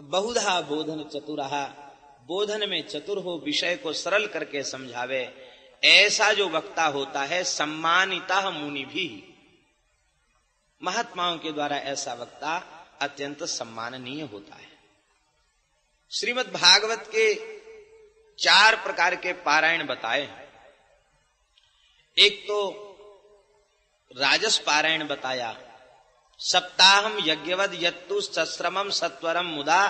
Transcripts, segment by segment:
बहुधा बोधन चतुरहा, बोधन में चतुर हो, विषय को सरल करके समझावे, ऐसा जो वक्ता होता है सम्मानिता मुनि भी, महात्माओं के द्वारा ऐसा वक्ता अत्यंत सम्माननीय होता है। श्रीमद् भागवत के 4 प्रकार के पारायण बताए। एक तो राजस पारायण बताया, सप्ताहम यज्ञवद यत्तु सश्रमम सत्वरम मुदा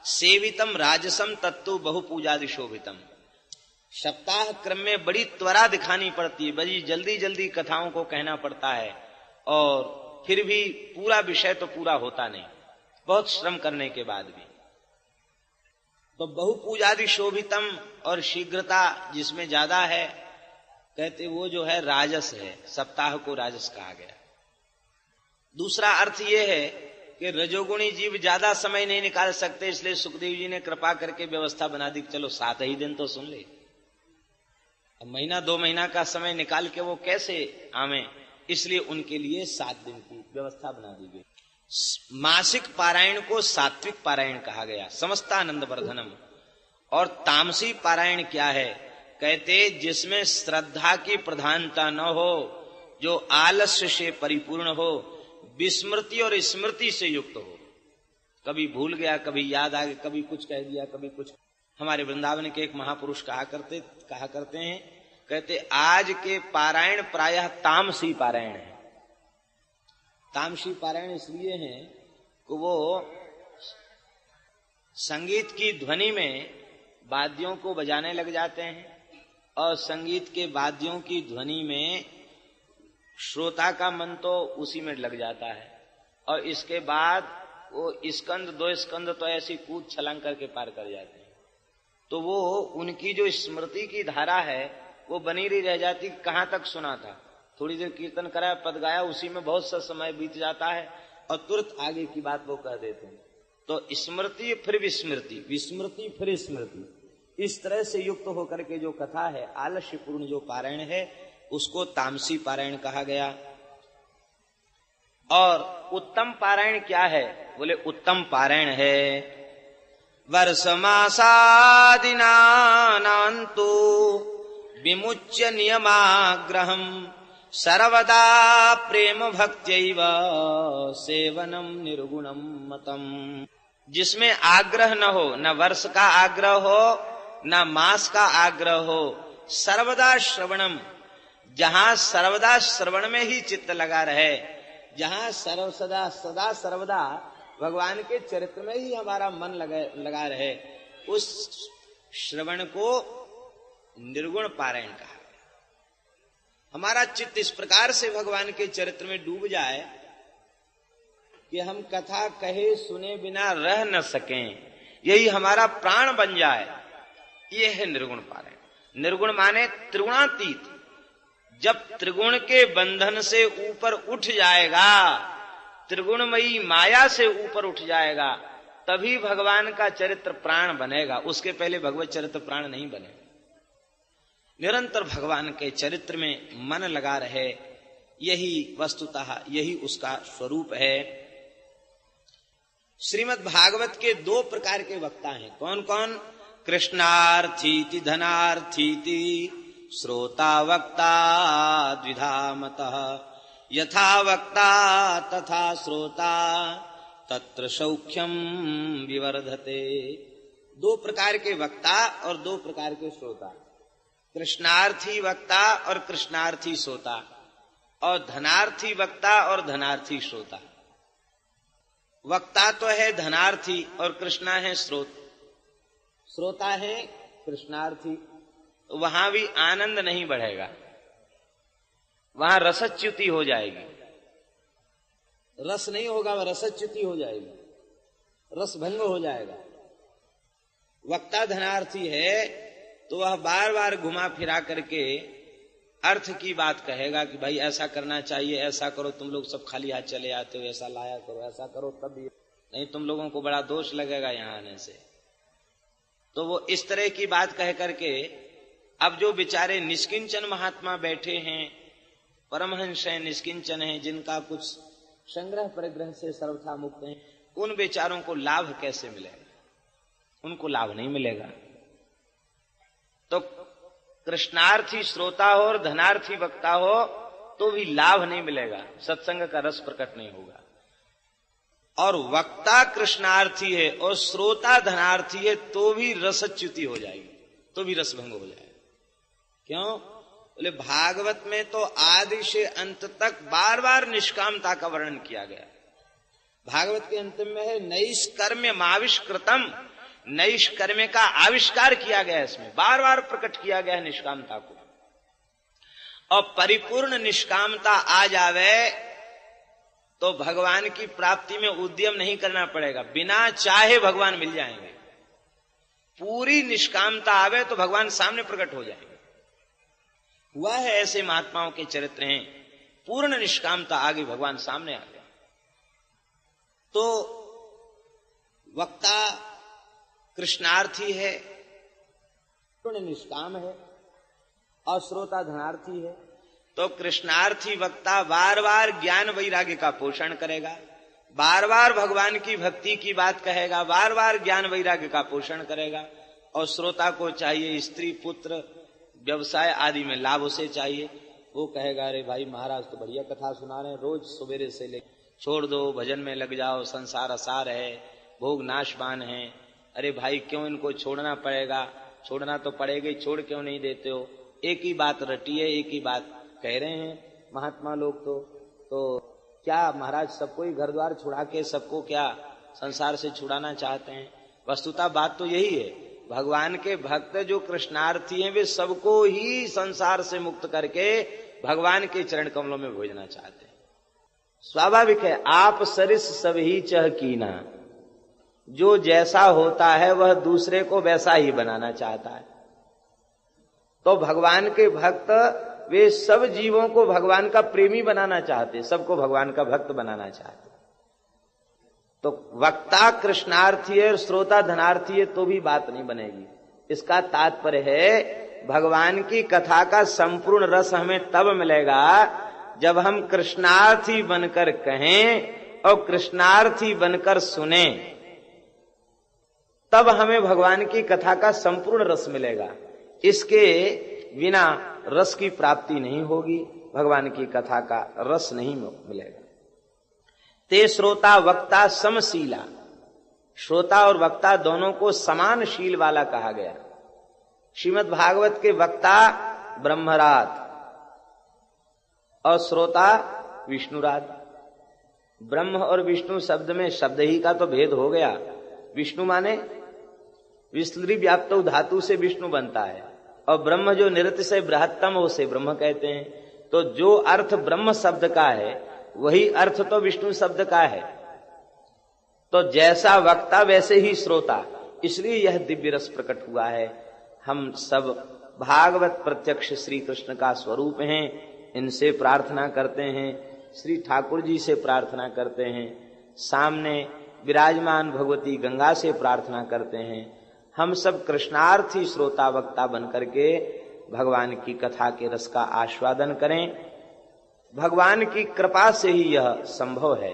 सेवितम राजसम तत्तु बहुपूजादि शोभितम। सप्ताह क्रम में बड़ी त्वरा दिखानी पड़ती है, बड़ी जल्दी जल्दी कथाओं को कहना पड़ता है, और फिर भी पूरा विषय तो पूरा होता नहीं, बहुत श्रम करने के बाद भी। तो बहुपूजादि शोभितम, और शीघ्रता जिसमें ज्यादा है, कहते वो जो है राजस है, सप्ताह को राजस कहा गया। दूसरा अर्थ ये है कि रजोगुणी जीव ज्यादा समय नहीं निकाल सकते, इसलिए सुखदेव जी ने कृपा करके व्यवस्था बना दी, चलो 7 ही दिन तो सुन ले। अब महीना 2 महीना का समय निकाल के वो कैसे आवे, इसलिए उनके लिए 7 दिन की व्यवस्था बना दी गई। मासिक पारायण को सात्विक पारायण कहा गया, समस्तानंद वर्धनम। और तामसी पारायण क्या है, कहते जिसमें श्रद्धा की प्रधानता न हो, जो आलस्य से परिपूर्ण हो, विस्मृति और स्मृति से युक्त हो, कभी भूल गया, कभी याद आ गया, कभी कुछ कह दिया, कभी कुछ। हमारे वृंदावन के एक महापुरुष कहा करते हैं, कहते आज के पारायण प्रायः तामसी पारायण है। तामसी पारायण इसलिए है कि वो संगीत की ध्वनि में वाद्यों को बजाने लग जाते हैं, और संगीत के वाद्यों की ध्वनि में श्रोता का मन तो उसी में लग जाता है, और इसके बाद वो स्कंद 2 स्कंद तो ऐसी कूद छलांग करके पार कर जाते हैं। तो वो उनकी जो स्मृति की धारा है वो बनी रह जाती, कहां तक सुना था, थोड़ी देर कीर्तन कराया, पद गाया, उसी में बहुत सा समय बीत जाता है, और तुरंत आगे की बात वो कह देते हैं। तो स्मृति फिर विस्मृति, विस्मृति फिर स्मृति, इस तरह से युक्त होकर के जो कथा है, आलस्यपूर्ण जो पारायण है, उसको तामसी पारायण कहा गया। और उत्तम पारायण क्या है, बोले उत्तम पारायण है वर्ष मासादिनान्तु विमुच्य नियमाग्रहम् सर्वदा प्रेम भक्त्यैव सेवनम निर्गुणम मतम। जिसमें आग्रह न हो, न वर्ष का आग्रह हो, न मास का आग्रह हो, सर्वदा श्रवणम, जहां सर्वदा श्रवण में ही चित्त लगा रहे, जहां सदा सर्वदा भगवान के चरित्र में ही हमारा मन लगा रहे, उस श्रवण को निर्गुण पारायण कहा। हमारा चित्त इस प्रकार से भगवान के चरित्र में डूब जाए कि हम कथा कहे सुने बिना रह न सकें, यही हमारा प्राण बन जाए, ये है निर्गुण पारायण। निर्गुण माने त्रिगुणातीत। जब त्रिगुण के बंधन से ऊपर उठ जाएगा, त्रिगुणमयी माया से ऊपर उठ जाएगा, तभी भगवान का चरित्र प्राण बनेगा, उसके पहले भगवत चरित्र प्राण नहीं बनेगा। निरंतर भगवान के चरित्र में मन लगा रहे, यही वस्तुतः यही उसका स्वरूप है। श्रीमद् भागवत के 2 प्रकार के वक्ता हैं। कौन कौन? कृष्णार्थीति धनार्थीति श्रोता वक्ता द्विधा मतः, यथा वक्ता तथा श्रोता तत्र सौख्यम विवर्धते। 2 प्रकार के वक्ता और 2 प्रकार के श्रोता, कृष्णार्थी वक्ता और कृष्णार्थी श्रोता, और धनार्थी वक्ता और धनार्थी श्रोता। वक्ता तो है धनार्थी और कृष्णा है श्रोता है कृष्णार्थी। वहां भी आनंद नहीं बढ़ेगा, वहां रसच्युति हो जाएगी, रस नहीं होगा, वह रसच्युति हो जाएगी, रस भंग हो जाएगा। वक्ता धनार्थी है तो वह बार बार घुमा फिरा करके अर्थ की बात कहेगा कि भाई ऐसा करना चाहिए, ऐसा करो, तुम लोग सब खाली हाथ चले आते हो, ऐसा लाया करो, ऐसा करो, तब नहीं तुम लोगों को बड़ा दोष लगेगा यहाँ आने से। तो वो इस तरह की बात कह करके, अब जो बेचारे निष्किंचन महात्मा बैठे हैं, परमहंस हैं, निष्किंचन हैं, जिनका कुछ संग्रह परिग्रह से सर्वथा मुक्त हैं, उन बेचारों को लाभ कैसे मिलेगा? उनको लाभ नहीं मिलेगा। तो कृष्णार्थी श्रोता हो और धनार्थी वक्ता हो तो भी लाभ नहीं मिलेगा, सत्संग का रस प्रकट नहीं होगा। और वक्ता कृष्णार्थी है और श्रोता धनार्थी है तो भी रसच्युति हो जाएगी, तो भी रसभंग हो जाएगा। क्यों? बोले भागवत में तो आदि से अंत तक बार बार निष्कामता का वर्णन किया गया। भागवत के अंत में है नैष्कर्म्य माविष्कृतम, नैष्कर्म्य का आविष्कार किया गया, इसमें बार बार प्रकट किया गया है निष्कामता को। और परिपूर्ण निष्कामता आ जावे तो भगवान की प्राप्ति में उद्यम नहीं करना पड़ेगा, बिना चाहे भगवान मिल जाएंगे। पूरी निष्कामता आवे तो भगवान सामने प्रकट हो जाएंगे। हुआ है, ऐसे महात्माओं के चरित्र हैं, पूर्ण निष्कामता आगे भगवान सामने आ गया। तो वक्ता कृष्णार्थी है, पूर्ण निष्काम है, और श्रोता धनार्थी है। तो कृष्णार्थी वक्ता बार बार ज्ञान वैराग्य का पोषण करेगा, बार बार भगवान की भक्ति की बात कहेगा, बार बार ज्ञान वैराग्य का पोषण करेगा। और श्रोता को चाहिए स्त्री पुत्र व्यवसाय आदि में लाभ उसे चाहिए। वो कहेगा अरे भाई महाराज तो बढ़िया कथा सुना रहे हैं, रोज सवेरे से ले छोड़ दो, भजन में लग जाओ, संसार असार है, भोग नाशवान है। अरे भाई क्यों इनको छोड़ना पड़ेगा? छोड़ना तो पड़ेगा ही, छोड़ क्यों नहीं देते हो? एक ही बात रटी है, एक ही बात कह रहे हैं महात्मा लोग। तो क्या महाराज सबको ही घर द्वार छुड़ा के सबको क्या संसार से छुड़ाना चाहते हैं? वस्तुतः बात तो यही है, भगवान के भक्त जो कृष्णार्थी हैं वे सबको ही संसार से मुक्त करके भगवान के चरण कमलों में भेजना चाहते हैं। स्वाभाविक है, आप सरिस सब ही चह कीना, जो जैसा होता है वह दूसरे को वैसा ही बनाना चाहता है। तो भगवान के भक्त वे सब जीवों को भगवान का प्रेमी बनाना चाहते, सबको भगवान का भक्त बनाना चाहते। तो वक्ता कृष्णार्थी है और श्रोता धनार्थी है तो भी बात नहीं बनेगी। इसका तात्पर्य है भगवान की कथा का संपूर्ण रस हमें तब मिलेगा जब हम कृष्णार्थी बनकर कहें और कृष्णार्थी बनकर सुने, तब हमें भगवान की कथा का संपूर्ण रस मिलेगा। इसके बिना रस की प्राप्ति नहीं होगी, भगवान की कथा का रस नहीं मिलेगा। ते श्रोता वक्ता समशीला, श्रोता और वक्ता दोनों को समान शील वाला कहा गया। श्रीमद् भागवत के वक्ता ब्रह्मराज और श्रोता विष्णुराज। ब्रह्म और विष्णु शब्द में शब्द ही का तो भेद हो गया। विष्णु माने विस्लरी व्याप्त धातु से विष्णु बनता है, और ब्रह्म जो निरति से बृहत्तम उसे ब्रह्म कहते हैं। तो जो अर्थ ब्रह्म शब्द का है वही अर्थ तो विष्णु शब्द का है। तो जैसा वक्ता वैसे ही श्रोता, इसलिए यह दिव्य रस प्रकट हुआ है। हम सब भागवत प्रत्यक्ष श्री कृष्ण का स्वरूप हैं, इनसे प्रार्थना करते हैं, श्री ठाकुर जी से प्रार्थना करते हैं, सामने विराजमान भगवती गंगा से प्रार्थना करते हैं। हम सब कृष्णार्थी श्रोता वक्ता बनकर के भगवान की कथा के रस का आस्वादन करें। भगवान की कृपा से ही यह संभव है।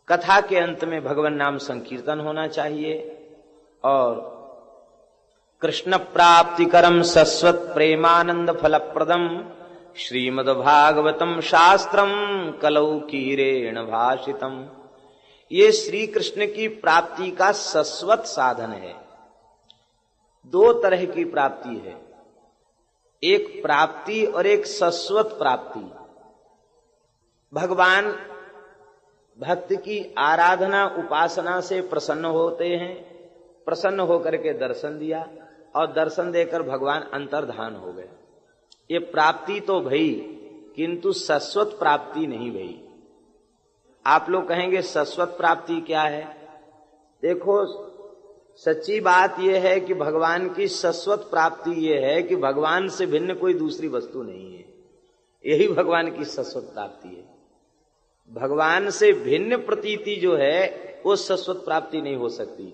कथा के अंत में भगवान नाम संकीर्तन होना चाहिए और कृष्ण प्राप्तिकरम सस्वत प्रेमानंद फलप्रदम श्रीमद्भागवतम शास्त्रम कलौ कीरेण भाषितम। ये श्री कृष्ण की प्राप्ति का सस्वत साधन है। दो तरह की प्राप्ति है, एक प्राप्ति और एक सस्वत प्राप्ति। भगवान भक्त की आराधना उपासना से प्रसन्न होते हैं, प्रसन्न होकर के दर्शन दिया और दर्शन देकर भगवान अंतर्धान हो गए। ये प्राप्ति तो भई, किंतु सस्वत प्राप्ति नहीं भई। आप लोग कहेंगे सस्वत प्राप्ति क्या है? देखो, सच्ची बात यह है कि भगवान की सस्वत प्राप्ति यह है कि भगवान से भिन्न कोई दूसरी वस्तु नहीं है। यही भगवान की सस्वत प्राप्ति है। भगवान से भिन्न प्रतीति जो है वो सस्वत प्राप्ति नहीं हो सकती।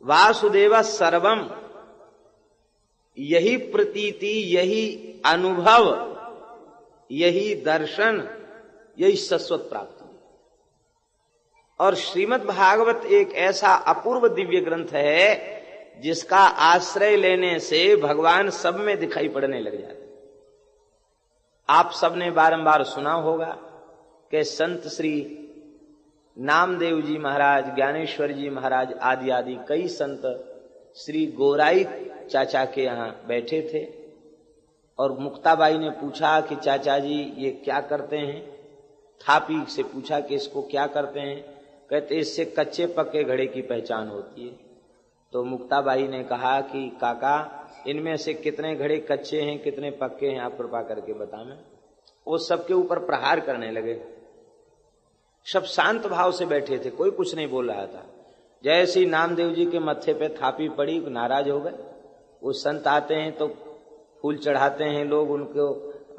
वासुदेव सर्वम, यही प्रतीति, यही अनुभव, यही दर्शन, यही सस्वत प्राप्ति। और श्रीमद् भागवत एक ऐसा अपूर्व दिव्य ग्रंथ है जिसका आश्रय लेने से भगवान सब में दिखाई पड़ने लग जाते। आप सबने बारंबार सुना होगा कि संत श्री नामदेव जी महाराज, ज्ञानेश्वर जी महाराज आदि आदि कई संत श्री गोराई चाचा के यहाँ बैठे थे और मुक्ताबाई ने पूछा कि चाचा जी ये क्या करते हैं। थापी से पूछा कि इसको क्या करते हैं। कहते इससे कच्चे पक्के घड़े की पहचान होती है। तो मुक्ताबाई ने कहा कि काका इनमें से कितने घड़े कच्चे हैं कितने पक्के हैं, आप कृपा करके बताएं। वो सबके ऊपर प्रहार करने लगे। सब शांत भाव से बैठे थे, कोई कुछ नहीं बोल रहा था। जैसे ही नामदेव जी के मत्थे पे थापी पड़ी नाराज हो गए। वो संत आते हैं तो फूल चढ़ाते हैं, लोग उनको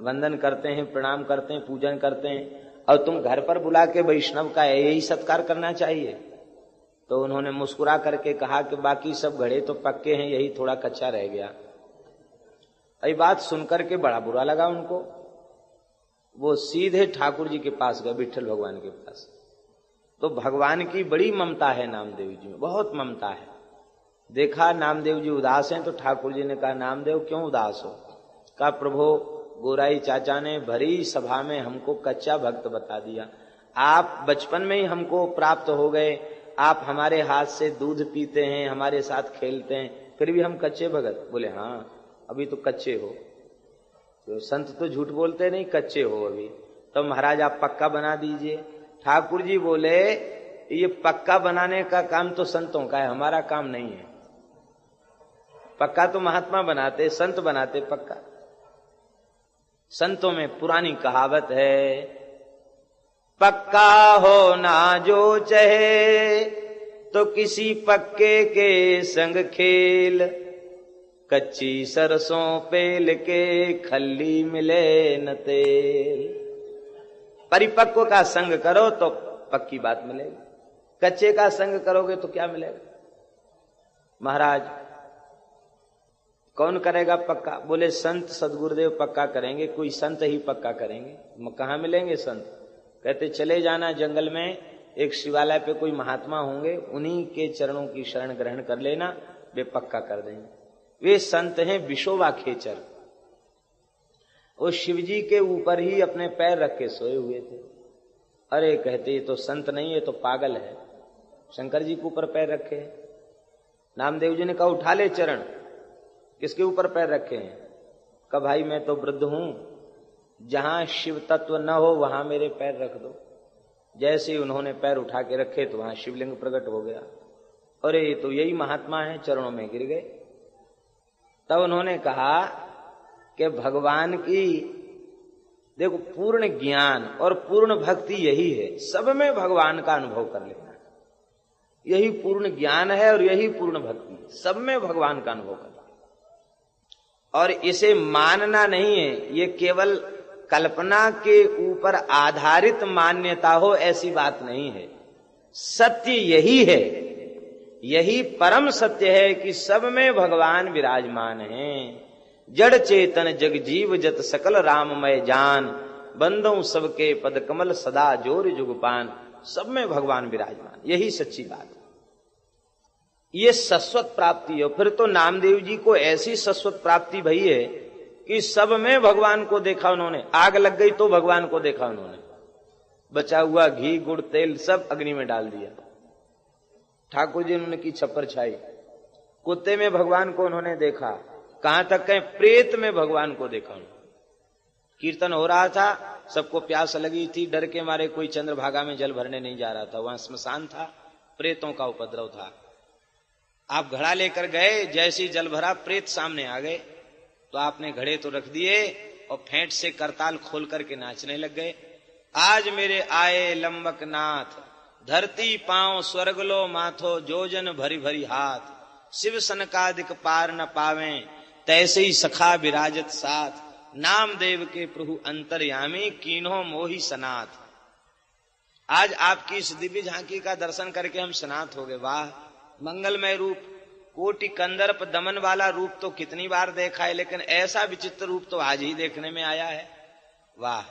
वंदन करते हैं, प्रणाम करते हैं, पूजन करते हैं, और तुम घर पर बुला के वैष्णव का यही सत्कार करना चाहिए। तो उन्होंने मुस्कुरा करके कहा कि बाकी सब घड़े तो पक्के हैं, यही थोड़ा कच्चा रह गया। ये बात सुनकर के बड़ा बुरा लगा उनको। वो सीधे ठाकुर जी के पास गए, विट्ठल भगवान के पास। तो भगवान की बड़ी ममता है नामदेव जी में, बहुत ममता है। देखा नामदेव जी उदास हैं तो ठाकुर जी ने कहा नामदेव क्यों उदास हो। कहा प्रभु गोराई चाचा ने भरी सभा में हमको कच्चा भक्त बता दिया। आप बचपन में ही हमको प्राप्त हो गए, आप हमारे हाथ से दूध पीते हैं, हमारे साथ खेलते हैं, फिर भी हम कच्चे भगत। बोले हाँ अभी तो कच्चे हो। तो संत तो झूठ बोलते नहीं, कच्चे हो अभी। तो महाराज आप पक्का बना दीजिए। ठाकुर जी बोले ये पक्का बनाने का काम तो संतों का है, हमारा काम नहीं है। पक्का तो महात्मा बनाते, संत बनाते पक्का। संतों में पुरानी कहावत है, पक्का हो ना जो चाहे तो किसी पक्के के संग खेल, कच्ची सरसों पेल के खल्ली मिले न तेल। परिपक्व का संग करो तो पक्की बात मिलेगी, कच्चे का संग करोगे तो क्या मिलेगा। महाराज कौन करेगा पक्का। बोले संत सदगुरुदेव पक्का करेंगे, कोई संत ही पक्का करेंगे। कहाँ मिलेंगे संत। कहते चले जाना जंगल में, एक शिवालय पे कोई महात्मा होंगे, उन्हीं के चरणों की शरण ग्रहण कर लेना, वे पक्का कर देंगे। वे संत हैं विशोबा खेचर। वो शिवजी के ऊपर ही अपने पैर रख के सोए हुए थे। अरे कहते ये तो संत नहीं, ये तो पागल है, शंकर जी के ऊपर पैर रखे। नामदेव जी ने कहा उठा ले चरण। किसके ऊपर पैर रखे हैं। कहा भाई मैं तो वृद्ध हूं, जहां शिव तत्व न हो वहां मेरे पैर रख दो। जैसे ही उन्होंने पैर उठा के रखे तो वहां शिवलिंग प्रकट हो गया। अरे ये तो यही महात्मा है, चरणों में गिर गए। तब उन्होंने कहा कि भगवान की देखो पूर्ण ज्ञान और पूर्ण भक्ति यही है, सब में भगवान का अनुभव कर लेना, यही पूर्ण ज्ञान है और यही पूर्ण भक्ति, सब में भगवान का अनुभव करना। और इसे मानना नहीं है, ये केवल कल्पना के ऊपर आधारित मान्यता हो ऐसी बात नहीं है। सत्य यही है, यही परम सत्य है कि सब में भगवान विराजमान हैं। जड़ चेतन जग जीव जत सकल राममय जान, बंदों सबके पद कमल सदा जोर जुगपान। सब में भगवान विराजमान, यही सच्ची बात है। ये शाश्वत प्राप्ति है। फिर तो नामदेव जी को ऐसी शाश्वत प्राप्ति भई है कि सब में भगवान को देखा उन्होंने। आग लग गई तो भगवान को देखा उन्होंने, बचा हुआ घी गुड़ तेल सब अग्नि में डाल दिया। ठाकुर जी ने की छप्पर छाई। कुत्ते में भगवान को उन्होंने देखा, कहां तक कहें प्रेत में भगवान को देखा उन्होंने। कीर्तन हो रहा था, सबको प्यास लगी थी, डर के मारे कोई चंद्रभागा में जल भरने नहीं जा रहा था, वहां श्मशान था, प्रेतों का उपद्रव था। आप घड़ा लेकर गए, जैसे ही जल भरा प्रेत सामने आ गए, तो आपने घड़े तो रख दिए और फेंट से करताल खोल करके नाचने लग गए। आज मेरे आए लंबक नाथ, धरती पांव स्वर्ग लो माथो, जोजन भरी भरी हाथ, शिव सनकादिक पार न पावे, तैसे ही सखा विराजत साथ, नामदेव के प्रभु अंतर्यामी, कीन्हो मोही सनाथ। आज आपकी इस दिव्य झांकी का दर्शन करके हम सनाथ हो गए। वाह, मंगलमय रूप, कोटि कंदर्प दमन वाला रूप तो कितनी बार देखा है, लेकिन ऐसा विचित्र रूप तो आज ही देखने में आया है। वाह,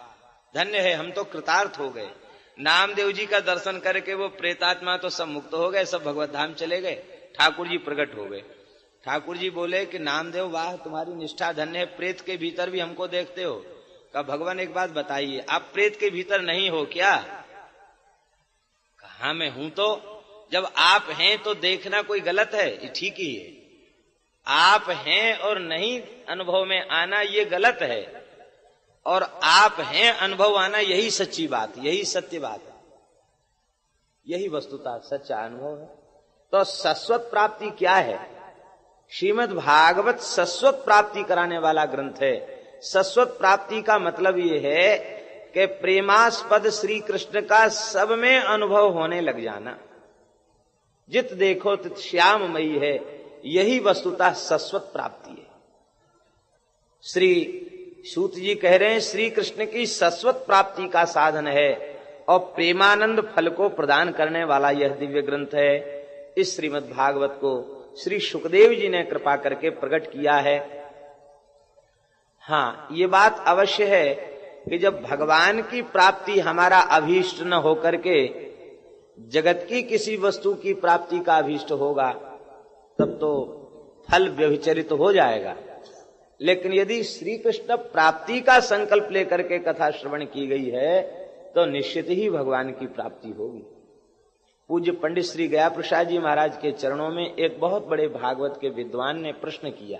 धन्य है, हम तो कृतार्थ हो गए। नामदेव जी का दर्शन करके वो प्रेतात्मा तो सब मुक्त हो गए, सब भगवत धाम चले गए। ठाकुर जी प्रकट हो गए। ठाकुर जी बोले कि नामदेव वाह तुम्हारी निष्ठा धन्य है, प्रेत के भीतर भी हमको देखते हो। कहा भगवान एक बात बताइए, आप प्रेत के भीतर नहीं हो क्या? कहा मैं हूं तो। जब आप हैं तो देखना कोई गलत है? ये ठीक ही है। आप हैं और नहीं अनुभव में आना ये गलत है, और आप हैं अनुभव आना यही सच्ची बात, यही सत्य बात है, यही वस्तुतः सच्चा अनुभव है। तो शाश्वत प्राप्ति क्या है? श्रीमद् भागवत शाश्वत प्राप्ति कराने वाला ग्रंथ है। शाश्वत प्राप्ति का मतलब ये है कि प्रेमास्पद श्री कृष्ण का सब में अनुभव होने लग जाना। जित देखो तित श्याममयी है, यही वस्तुतः शाश्वत प्राप्ति है। श्री सूत जी कह रहे हैं श्री कृष्ण की शाश्वत प्राप्ति का साधन है और प्रेमानंद फल को प्रदान करने वाला यह दिव्य ग्रंथ है। इस श्रीमद् भागवत को श्री सुखदेव जी ने कृपा करके प्रकट किया है। हाँ, ये बात अवश्य है कि जब भगवान की प्राप्ति हमारा अभीष्ट न होकर के जगत की किसी वस्तु की प्राप्ति का अभीष्ट होगा, तब तो फल व्यभिचरित हो जाएगा। लेकिन यदि श्री कृष्ण प्राप्ति का संकल्प लेकर के कथा श्रवण की गई है तो निश्चित ही भगवान की प्राप्ति होगी। पूज्य पंडित श्री गया प्रसाद जी महाराज के चरणों में एक बहुत बड़े भागवत के विद्वान ने प्रश्न किया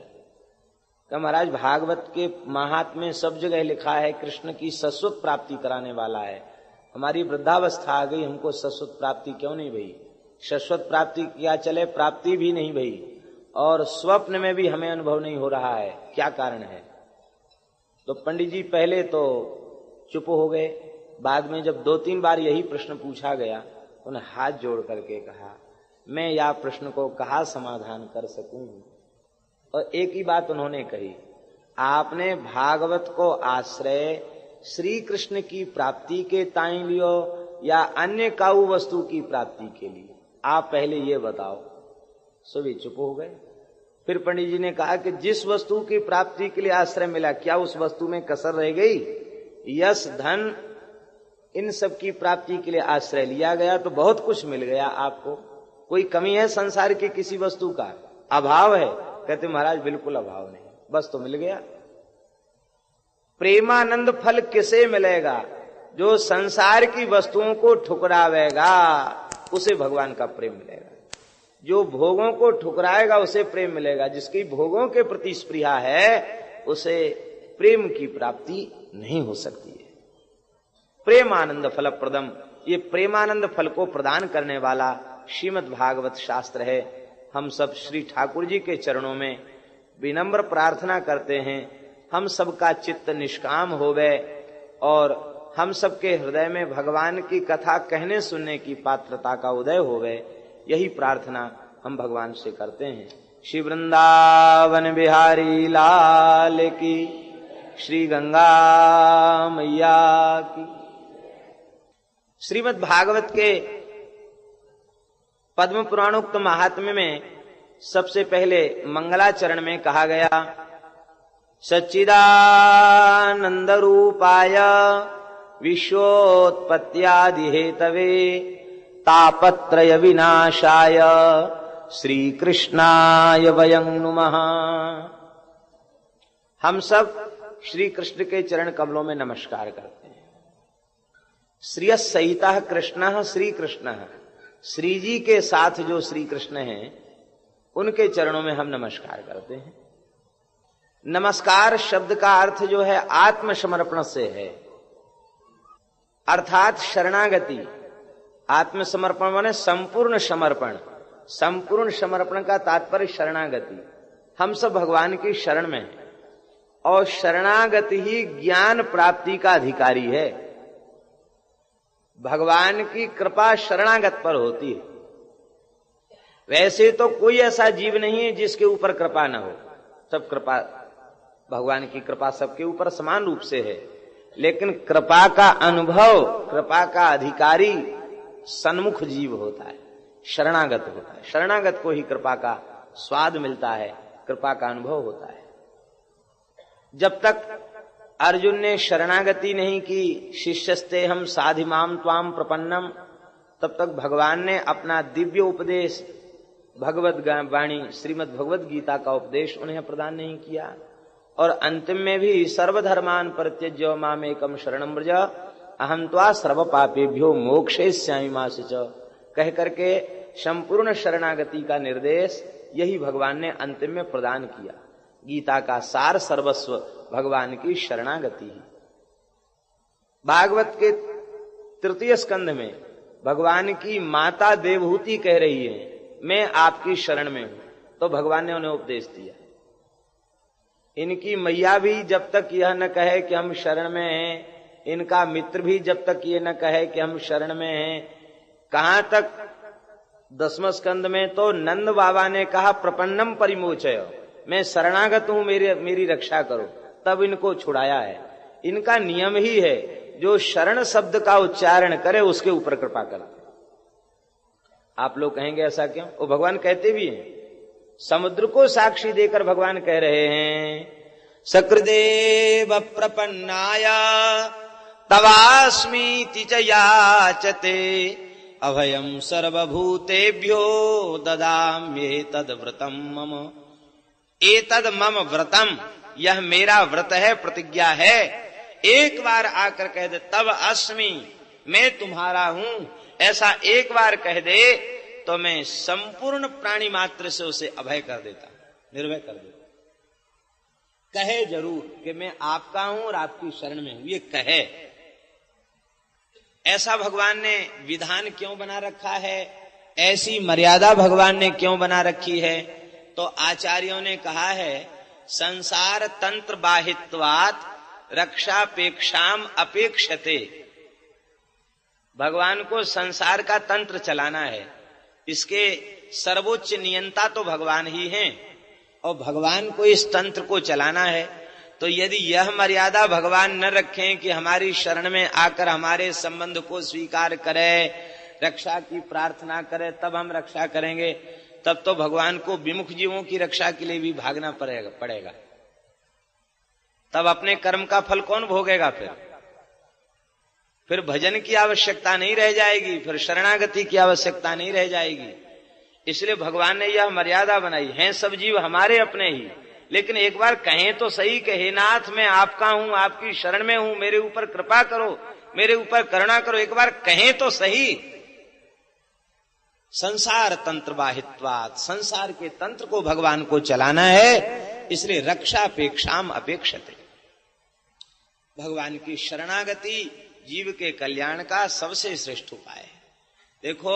कि महाराज भागवत के महात्म्य में सब जगह लिखा है कृष्ण की शाश्वत प्राप्ति कराने वाला है, हमारी वृद्धावस्था आ गई, हमको शाश्वत प्राप्ति क्यों नहीं भई? शाश्वत प्राप्ति क्या चले, प्राप्ति भी नहीं भई और स्वप्न में भी हमें अनुभव नहीं हो रहा है, क्या कारण है? तो पंडित जी पहले तो चुप हो गए। बाद में जब 2-3 बार यही प्रश्न पूछा गया, उन्हें हाथ जोड़ करके कहा मैं या प्रश्न को कहा समाधान कर सकूं। और एक ही बात उन्होंने कही, आपने भागवत को आश्रय श्री कृष्ण की प्राप्ति के ताई लियो या अन्य काऊ वस्तु की प्राप्ति के लिए, आप पहले ये बताओ। सभी चुप हो गए। फिर पंडित जी ने कहा कि जिस वस्तु की प्राप्ति के लिए आश्रय मिला, क्या उस वस्तु में कसर रह गई? यश धन इन सब की प्राप्ति के लिए आश्रय लिया गया तो बहुत कुछ मिल गया आपको। कोई कमी है संसार की किसी वस्तु का? अभाव है? कहते महाराज बिल्कुल अभाव नहीं, बस तो मिल गया। प्रेमानंद फल किसे मिलेगा? जो संसार की वस्तुओं को ठुकरावेगा उसे भगवान का प्रेम मिलेगा। जो भोगों को ठुकराएगा उसे प्रेम मिलेगा। जिसकी भोगों के प्रति स्पृहा है उसे प्रेम की प्राप्ति नहीं हो सकती है। प्रेमानंद फल प्रदम, ये प्रेमानंद फल को प्रदान करने वाला श्रीमद् भागवत शास्त्र है। हम सब श्री ठाकुर जी के चरणों में विनम्र प्रार्थना करते हैं, हम सबका चित्त निष्काम होवे और हम सबके हृदय में भगवान की कथा कहने सुनने की पात्रता का उदय होवे। यही प्रार्थना हम भगवान से करते हैं। श्री वृंदावन बिहारी लाल की, श्री गंगा मैया की। श्रीमद् भागवत के पद्म पुराणोक्त महात्म्य में सबसे पहले मंगलाचरण में कहा गया सच्चिदानंद रूपाय विश्वोत्पत्त्यादि हेतवे तापत्रय विनाशाय श्री कृष्णाय वयं नुमः। हम सब श्री कृष्ण के चरण कमलों में नमस्कार करते हैं। श्रिय सहिता कृष्ण श्री कृष्ण, श्री जी के साथ जो श्री कृष्ण हैं उनके चरणों में हम नमस्कार करते हैं। नमस्कार शब्द का अर्थ जो है आत्मसमर्पण से है, अर्थात शरणागति। आत्मसमर्पण माने संपूर्ण समर्पण। संपूर्ण समर्पण का तात्पर्य शरणागति। हम सब भगवान की शरण में हैं और शरणागति ही ज्ञान प्राप्ति का अधिकारी है। भगवान की कृपा शरणागत पर होती है। वैसे तो कोई ऐसा जीव नहीं है जिसके ऊपर कृपा न हो। सब कृपा, भगवान की कृपा सबके ऊपर समान रूप से है, लेकिन कृपा का अनुभव, कृपा का अधिकारी सन्मुख जीव होता है, शरणागत होता है। शरणागत को ही कृपा का स्वाद मिलता है, कृपा का अनुभव होता है। जब तक अर्जुन ने शरणागति नहीं की, शिष्यस्ते हम साधिमाम त्वाम प्रपन्नम, तब तक भगवान ने अपना दिव्य उपदेश भगवत वाणी श्रीमद् भगवत गीता का उपदेश उन्हें प्रदान नहीं किया। और अंतिम में भी सर्वधर्मान परित्यज्य मामेकम शरणं व्रज अहं त्वा सर्व पापेभ्यो मोक्षयिष्यामि मा शुचि कह करके संपूर्ण शरणागति का निर्देश यही भगवान ने अंतिम में प्रदान किया। गीता का सार सर्वस्व भगवान की शरणागति है। भागवत के तृतीय स्कंध में भगवान की माता देवहूति कह रही है मैं आपकी शरण में हूं, तो भगवान ने उन्हें उपदेश दिया। इनकी मैया भी जब तक यह न कहे कि हम शरण में हैं, इनका मित्र भी जब तक ये न कहे कि हम शरण में हैं, कहां तक 10वें स्कंद में तो नंद बाबा ने कहा प्रपन्नम परिमोचय, मैं शरणागत हूं, मेरी रक्षा करो, तब इनको छुड़ाया है। इनका नियम ही है जो शरण शब्द का उच्चारण करे उसके ऊपर कृपा करा। आप लोग कहेंगे ऐसा क्यों? वो भगवान कहते भी हैं, समुद्र को साक्षी देकर भगवान कह रहे हैं सकृदेव प्रपन्नाया तवास्मीति च याचते अभयम सर्वभूतेभ्यो ददाम्येतद् व्रतम मम। एतद् मम व्रतम, यह मेरा व्रत है, प्रतिज्ञा है। एक बार आकर कह दे तब अस्मि, मैं तुम्हारा हूं, ऐसा एक बार कह दे तो मैं संपूर्ण प्राणी मात्र से उसे अभय कर देता, निर्भय कर देता। कहे जरूर कि मैं आपका हूं और आपकी शरण में हूं, ये कहे। ऐसा भगवान ने विधान क्यों बना रखा है, ऐसी मर्यादा भगवान ने क्यों बना रखी है? तो आचार्यों ने कहा है संसार तंत्र बाहित्वात् रक्षापेक्षाम अपेक्षते। भगवान को संसार का तंत्र चलाना है, इसके सर्वोच्च नियंता तो भगवान ही हैं, और भगवान को इस तंत्र को चलाना है। तो यदि यह मर्यादा भगवान न रखें कि हमारी शरण में आकर हमारे संबंध को स्वीकार करे, रक्षा की प्रार्थना करे, तब हम रक्षा करेंगे, तब तो भगवान को विमुख जीवों की रक्षा के लिए भी भागना पड़ेगा। तब अपने कर्म का फल कौन भोगेगा? फिर भजन की आवश्यकता नहीं रह जाएगी, फिर शरणागति की आवश्यकता नहीं रह जाएगी। इसलिए भगवान ने यह मर्यादा बनाई है, सब जीव हमारे अपने ही, लेकिन एक बार कहें तो सही कि हे नाथ मैं आपका हूं, आपकी शरण में हूं, मेरे ऊपर कृपा करो, मेरे ऊपर करुणा करो, एक बार कहें तो सही। संसार तंत्र बाहित्वात्, संसार के तंत्र को भगवान को चलाना है, इसलिए रक्षापेक्षाम अपेक्षते। भगवान की शरणागति जीव के कल्याण का सबसे श्रेष्ठ उपाय है। देखो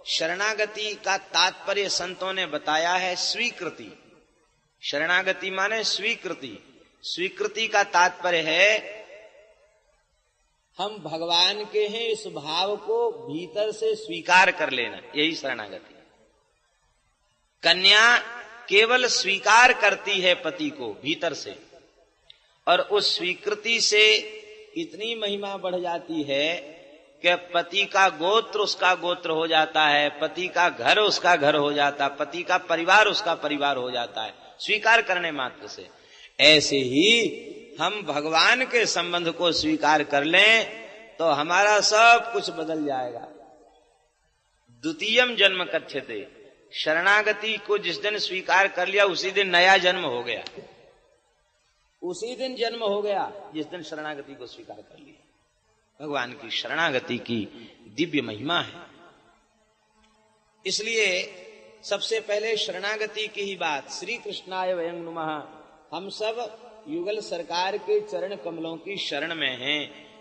शरणागति का तात्पर्य संतों ने बताया है स्वीकृति। शरणागति माने स्वीकृति। स्वीकृति का तात्पर्य है हम भगवान के हैं इस भाव को भीतर से स्वीकार कर लेना, यही शरणागति। कन्या केवल स्वीकार करती है पति को भीतर से, और उस स्वीकृति से इतनी महिमा बढ़ जाती है कि पति का गोत्र उसका गोत्र हो जाता है, पति का घर उसका घर हो जाता है, पति का परिवार उसका परिवार हो जाता है, स्वीकार करने मात्र से। ऐसे ही हम भगवान के संबंध को स्वीकार कर लें तो हमारा सब कुछ बदल जाएगा। द्वितीयम जन्म कथ्यते, शरणागति को जिस दिन स्वीकार कर लिया उसी दिन नया जन्म हो गया, उसी दिन जन्म हो गया जिस दिन शरणागति को स्वीकार कर लिया। भगवान की शरणागति की दिव्य महिमा है। इसलिए सबसे पहले शरणागति की ही बात। श्री कृष्णाय वयं नुमः, हम सब युगल सरकार के चरण कमलों की शरण में हैं,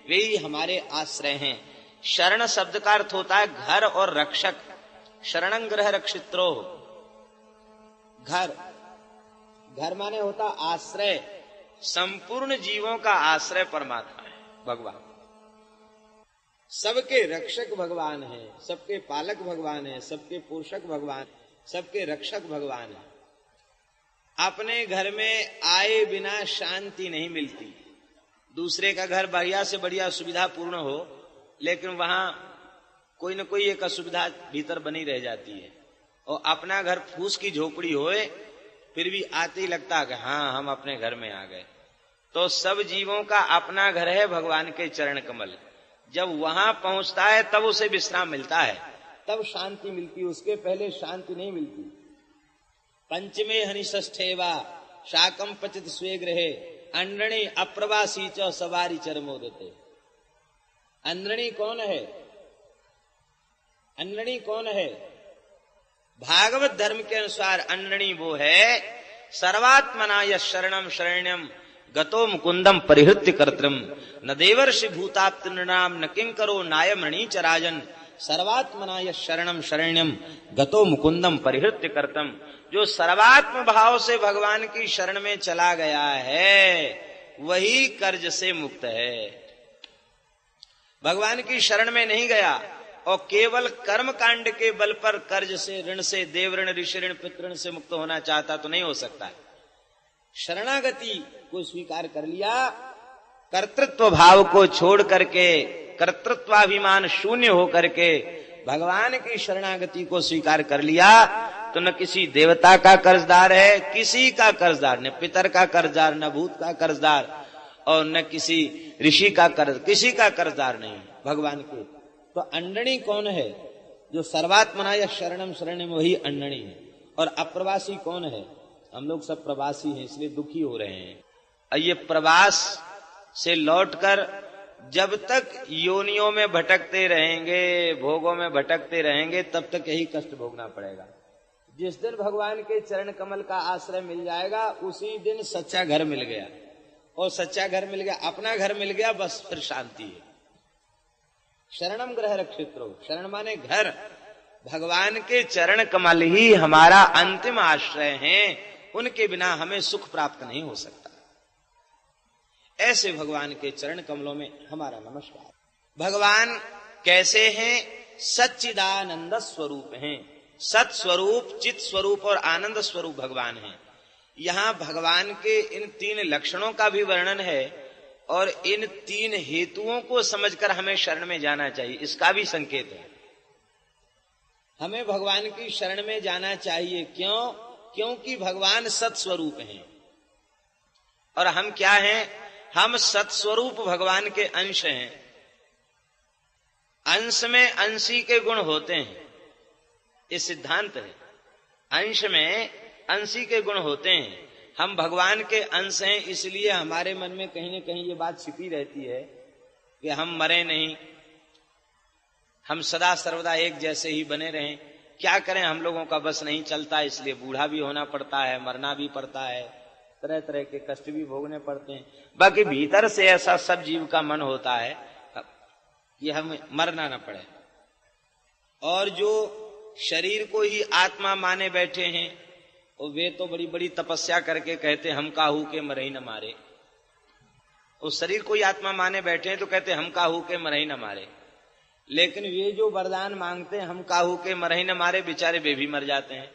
वे ही हमारे आश्रय हैं। शरण शब्द का अर्थ होता है घर और रक्षक। शरणं गृह रक्षित्रो, घर, घर माने होता आश्रय। संपूर्ण जीवों का आश्रय परमात्मा है भगवान। सबके रक्षक भगवान है, सबके पालक भगवान है, सबके पोषक भगवान, सबके रक्षक भगवान है। अपने घर में आए बिना शांति नहीं मिलती। दूसरे का घर बढ़िया से बढ़िया सुविधा पूर्ण हो, लेकिन वहां कोई न कोई एक असुविधा भीतर बनी रह जाती है। और अपना घर फूस की झोपड़ी होए फिर भी आते ही लगता है कि हाँ हम अपने घर में आ गए। तो सब जीवों का अपना घर है भगवान के चरण कमल। जब वहां पहुंचता है तब उसे विश्राम मिलता है, तब शांति मिलती, उसके पहले शांति नहीं मिलती। पंचमे हनिष्ठेवा शाकम पचित स्वे गृहे अंडणी अप्रवासी च सवारी चरमोदते। अंडणी कौन है? अंडणी कौन है? भागवत धर्म के अनुसार अंडणी वो है सर्वात्मना यः शरणम शरण्यम गतो मुकुंदम परिहृत्य कर्तृम न देवर्षि भूताप्त नृणाम न किंकरो नायमणि च राजन सर्वात्मना यः शरणम शरण्यम गतो मुकुंदम परिहृत्य कर्तृम। जो सर्वात्म भाव से भगवान की शरण में चला गया है वही कर्ज से मुक्त है। भगवान की शरण में नहीं गया और केवल कर्म कांड के बल पर कर्ज से, ऋण से, देव ऋण, ऋषि ऋण, पितृण से मुक्त होना चाहता तो नहीं हो सकता है। शरणागति को स्वीकार कर लिया, कर्तृत्व भाव को छोड़ करके, कर्तृत्वाभिमान शून्य हो करके भगवान की शरणागति को स्वीकार कर लिया तो न किसी देवता का कर्जदार है, किसी का कर्जदार, न पितर का कर्जदार, न भूत का कर्जदार और न किसी ऋषि का कर्ज, किसी का कर्जदार नहीं भगवान के। तो अंडणी कौन है? जो सर्वात्मना या शरणम शरणम वही अंडणी है। और अप्रवासी कौन है? हम लोग सब प्रवासी हैं इसलिए दुखी हो रहे हैं। और ये प्रवास से लौटकर जब तक योनियों में भटकते रहेंगे, भोगों में भटकते रहेंगे, तब तक यही कष्ट भोगना पड़ेगा। जिस दिन भगवान के चरण कमल का आश्रय मिल जाएगा उसी दिन सच्चा घर मिल गया। और सच्चा घर मिल गया, अपना घर मिल गया, बस फिर शांति है। शरणम गृह रक्षित्रो, शरण माने घर। भगवान के चरण कमल ही हमारा अंतिम आश्रय हैं, उनके बिना हमें सुख प्राप्त नहीं हो सकता। ऐसे भगवान के चरण कमलों में हमारा नमस्कार। भगवान कैसे हैं? सच्चिदानंद स्वरूप हैं। सत स्वरूप, चित स्वरूप और आनंद स्वरूप भगवान हैं। यहाँ भगवान के इन तीन लक्षणों का भी वर्णन है और इन तीन हेतुओं को समझकर हमें शरण में जाना चाहिए, इसका भी संकेत है। हमें भगवान की शरण में जाना चाहिए। क्यों? क्योंकि भगवान सत्स्वरूप हैं। और हम क्या हैं? हम सत्स्वरूप भगवान के अंश हैं। अंश में अंशी के गुण होते हैं, ये सिद्धांत है। अंश में अंशी के गुण होते हैं। हम भगवान के अंश हैं, इसलिए हमारे मन में कहीं न कहीं ये बात छिपी रहती है कि हम मरे नहीं, हम सदा सर्वदा एक जैसे ही बने रहें। क्या करें, हम लोगों का बस नहीं चलता, इसलिए बूढ़ा भी होना पड़ता है, मरना भी पड़ता है, तरह तरह के कष्ट भी भोगने पड़ते हैं। बाकी भीतर से ऐसा सब जीव का मन होता है कि हमें मरना न पड़े। और जो शरीर को ही आत्मा माने बैठे हैं और वे तो बड़ी बड़ी तपस्या करके कहते हम काहू के मरही न मारे। उस शरीर को ही आत्मा माने बैठे हैं तो कहते हम काहू के मरही न मारे। लेकिन वे जो वरदान मांगते हैं हम काहू के मरही न मारे, बेचारे वे भी मर जाते हैं।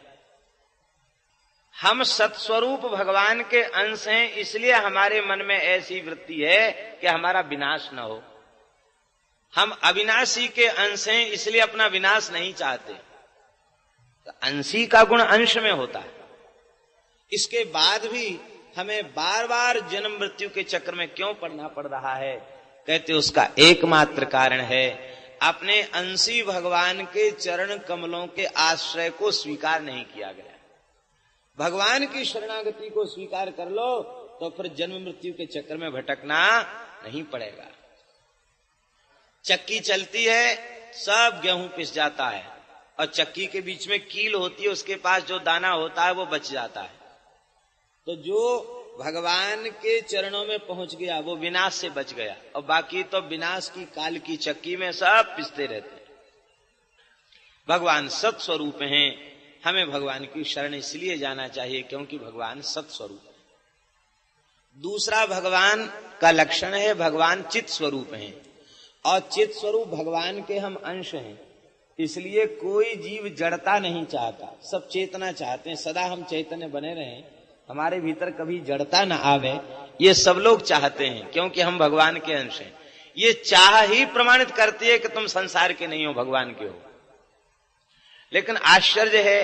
हम सत्स्वरूप भगवान के अंश हैं, इसलिए हमारे मन में ऐसी वृत्ति है कि हमारा विनाश न हो। हम अविनाशी के अंश हैं, इसलिए अपना विनाश नहीं चाहते। तो अंशी का गुण अंश में होता है। इसके बाद भी हमें बार बार जन्म मृत्यु के चक्र में क्यों पड़ना पड़ रहा है? कहते उसका एकमात्र कारण है अपने अंशी भगवान के चरण कमलों के आश्रय को स्वीकार नहीं किया गया। भगवान की शरणागति को स्वीकार कर लो तो फिर जन्म मृत्यु के चक्कर में भटकना नहीं पड़ेगा। चक्की चलती है, सब गेहूं पिस जाता है और चक्की के बीच में कील होती है, उसके पास जो दाना होता है वो बच जाता है। तो जो भगवान के चरणों में पहुंच गया वो विनाश से बच गया, और बाकी तो विनाश की काल की चक्की में सब पिसते रहते हैं। भगवान सत्स्वरूप हैं। हमें भगवान की शरण इसलिए जाना चाहिए क्योंकि भगवान सत्स्वरूप है। दूसरा भगवान का लक्षण है भगवान चित स्वरूप हैं। और चित स्वरूप भगवान के हम अंश हैं, इसलिए कोई जीव जड़ता नहीं चाहता, सब चेतना चाहते हैं। सदा हम चैतन्य बने रहें, हमारे भीतर कभी जड़ता न आवे, ये सब लोग चाहते हैं क्योंकि हम भगवान के अंश हैं। ये चाह ही प्रमाणित करती है कि तुम संसार के नहीं हो, भगवान के हो। लेकिन आश्चर्य है,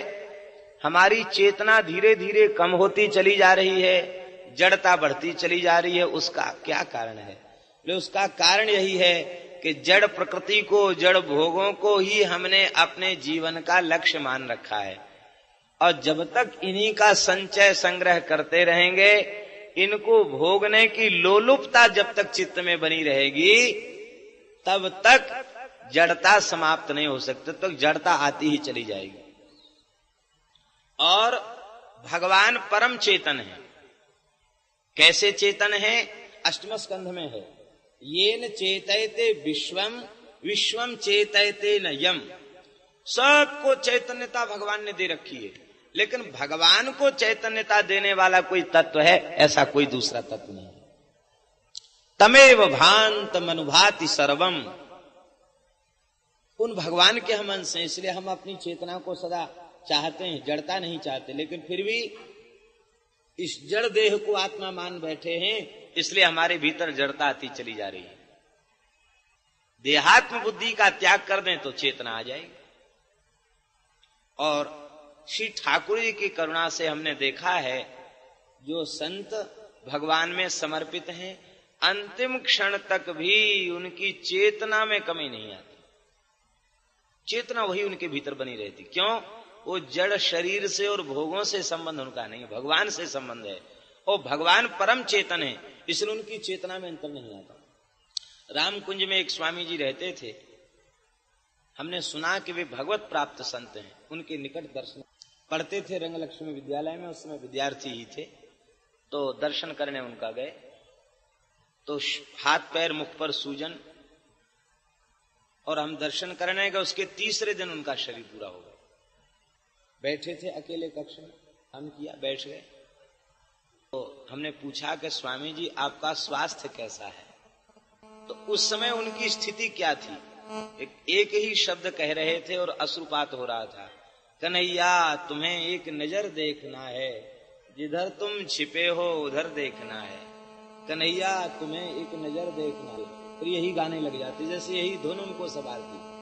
हमारी चेतना धीरे धीरे कम होती चली जा रही है, जड़ता बढ़ती चली जा रही है, उसका क्या कारण है? उसका कारण यही है कि जड़ प्रकृति को, जड़ भोगों को ही हमने अपने जीवन का लक्ष्य मान रखा है। और जब तक इन्हीं का संचय संग्रह करते रहेंगे, इनको भोगने की लोलुपता जब तक चित्त में बनी रहेगी, तब तक जड़ता समाप्त नहीं हो सकती, तब तक जड़ता आती ही चली जाएगी। और भगवान परम चेतन है। कैसे चेतन है? अष्टम स्कंध में है, येन चेतयते विश्वम विश्वम चेतयते न यम। सबको चैतन्यता भगवान ने दे रखी है, लेकिन भगवान को चैतन्यता देने वाला कोई तत्व है, ऐसा कोई दूसरा तत्व नहीं। तमेव भांत मनुभाति सर्वम। उन भगवान के हम अंश हैं, इसलिए हम अपनी चेतना को सदा चाहते हैं, जड़ता नहीं चाहते, लेकिन फिर भी इस जड़ देह को आत्मा मान बैठे हैं, इसलिए हमारे भीतर जड़ता आती चली जा रही है। देहात्म बुद्धि का त्याग कर दें तो चेतना आ जाएगी। और श्री ठाकुर जी की करुणा से हमने देखा है, जो संत भगवान में समर्पित हैं, अंतिम क्षण तक भी उनकी चेतना में कमी नहीं आती। चेतना वही उनके भीतर बनी रहती। क्यों? वो जड़ शरीर से और भोगों से संबंध उनका नहीं, भगवान से संबंध है। और भगवान परम चेतन है, इसलिए उनकी चेतना में अंतर नहीं आता। रामकुंज में एक स्वामी जी रहते थे, हमने सुना कि वे भगवत प्राप्त संत हैं। उनके निकट दर्शन पढ़ते थे रंगलक्ष्मी विद्यालय में, उस समय विद्यार्थी ही थे। तो दर्शन करने उनका गए, तो हाथ पैर मुख पर सूजन, और हम दर्शन करने गए। उसके तीसरे दिन उनका शरीर पूरा हो गया। बैठे थे अकेले कक्ष में, हम किया, बैठ गए। तो हमने पूछा कि स्वामी जी आपका स्वास्थ्य कैसा है? तो उस समय उनकी स्थिति क्या थी? एक ही शब्द कह रहे थे और अश्रुपात हो रहा था। कन्हैया तुम्हें एक नजर देखना है, जिधर तुम छिपे हो उधर देखना है। कन्हैया तुम्हें एक नजर देखना है। फिर यही गाने लग जाते, जैसे यही धुन उनको सवारती।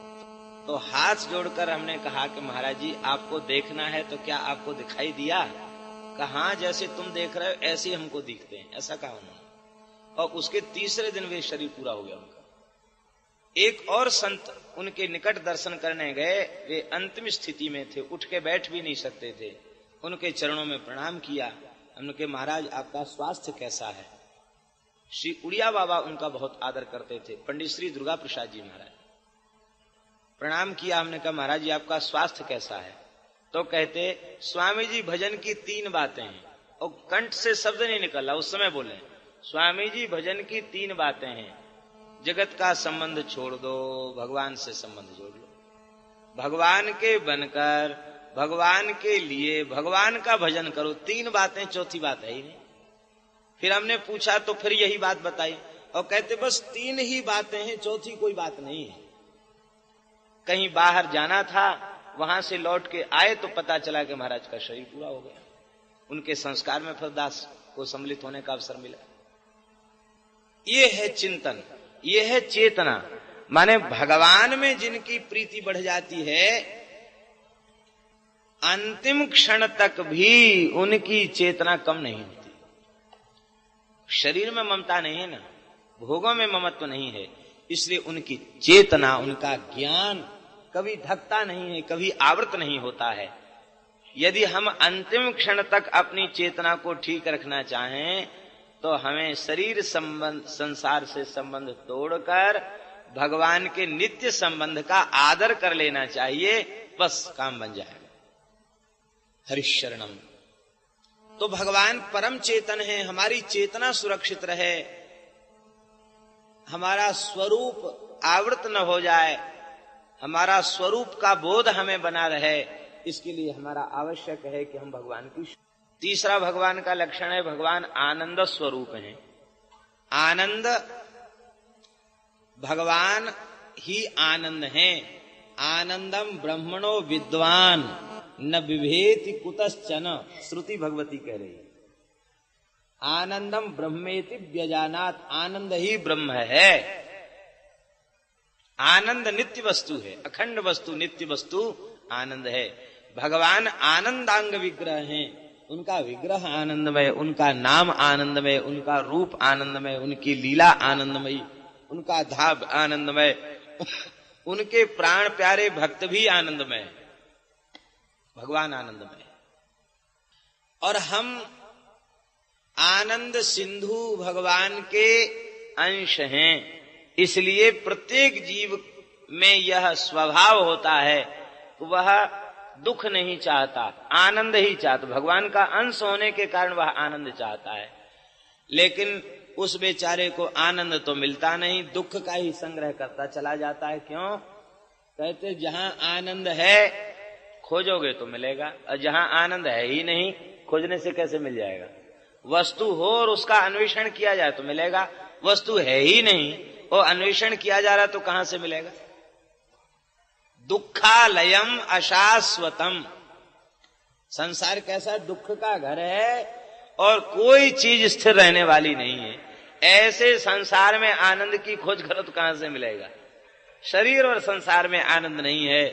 तो हाथ जोड़कर हमने कहा कि महाराज जी आपको देखना है तो क्या आपको दिखाई दिया? कहा जैसे तुम देख रहे हो ऐसे ही हमको दिखते हैं, ऐसा कहा उन्होंने। और उसके तीसरे दिन वे शरीर पूरा हो गया उनका। एक और संत उनके निकट दर्शन करने गए, वे अंतिम स्थिति में थे, उठ के बैठ भी नहीं सकते थे। उनके चरणों में प्रणाम किया। उनके महाराज आपका स्वास्थ्य कैसा है? श्री उड़िया बाबा उनका बहुत आदर करते थे, पंडित श्री दुर्गा प्रसाद जी महाराज। प्रणाम किया, हमने कहा महाराज जी आपका स्वास्थ्य कैसा है? तो कहते स्वामी जी भजन की 3 बातें हैं। और कंठ से शब्द नहीं निकला, उस समय बोले स्वामी जी भजन की 3 बातें हैं। जगत का संबंध छोड़ दो, भगवान से संबंध जोड़ लो। भगवान के बनकर, भगवान के लिए, भगवान का भजन करो। 3 बातें, चौथी बात है ही नहीं। फिर हमने पूछा तो फिर यही बात बताई, और कहते बस 3 ही बातें हैं, चौथी कोई बात नहीं है। कहीं बाहर जाना था, वहां से लौट के आए तो पता चला कि महाराज का शरीर पूरा हो गया। उनके संस्कार में फिर दास को सम्मिलित होने का अवसर मिला। ये है चिंतन, ये है चेतना। माने भगवान में जिनकी प्रीति बढ़ जाती है, अंतिम क्षण तक भी उनकी चेतना कम नहीं होती। शरीर में ममता नहीं है ना, भोगों में ममत्व नहीं है, इसलिए उनकी चेतना, उनका ज्ञान कभी ढकता नहीं है, कभी आवृत नहीं होता है। यदि हम अंतिम क्षण तक अपनी चेतना को ठीक रखना चाहें तो हमें शरीर संबंध, संसार से संबंध तोड़कर भगवान के नित्य संबंध का आदर कर लेना चाहिए, बस काम बन जाएगा। हरिशरणम। तो भगवान परम चेतन है, हमारी चेतना सुरक्षित रहे, हमारा स्वरूप आवृत न हो जाए, हमारा स्वरूप का बोध हमें बना रहे, इसके लिए हमारा आवश्यक है कि हम भगवान की। तीसरा भगवान का लक्षण है, भगवान आनंद स्वरूप हैं। आनंद, भगवान ही आनंद हैं। आनंदम ब्रह्मणो विद्वान न विभेति कुतश्चन, श्रुति भगवती कह रही है। आनंदम ब्रह्मेति व्यजानात, आनंद ही ब्रह्म है। आनंद नित्य वस्तु है, अखंड वस्तु, नित्य वस्तु आनंद है। भगवान आनंदांग विग्रह हैं, उनका विग्रह आनंदमय, उनका नाम आनंदमय, उनका रूप आनंदमय, उनकी लीला आनंदमयी, उनका धाम आनंदमय, उनके प्राण प्यारे भक्त भी आनंदमय, भगवान आनंदमय। और हम आनंद सिंधु भगवान के अंश हैं, इसलिए प्रत्येक जीव में यह स्वभाव होता है कि वह दुख नहीं चाहता, आनंद ही चाहता। भगवान का अंश होने के कारण वह आनंद चाहता है, लेकिन उस बेचारे को आनंद तो मिलता नहीं, दुख का ही संग्रह करता चला जाता है। क्यों? कहते जहां आनंद है खोजोगे तो मिलेगा, और जहां आनंद है ही नहीं खोजने से कैसे मिल जाएगा? वस्तु हो और उसका अन्वेषण किया जाए तो मिलेगा, वस्तु है ही नहीं और अन्वेषण किया जा रहा तो कहां से मिलेगा? दुखालयम अशाश्वतम, संसार कैसा दुख का घर है और कोई चीज स्थिर रहने वाली नहीं है। ऐसे संसार में आनंद की खोज करो तो कहां से मिलेगा? शरीर और संसार में आनंद नहीं है,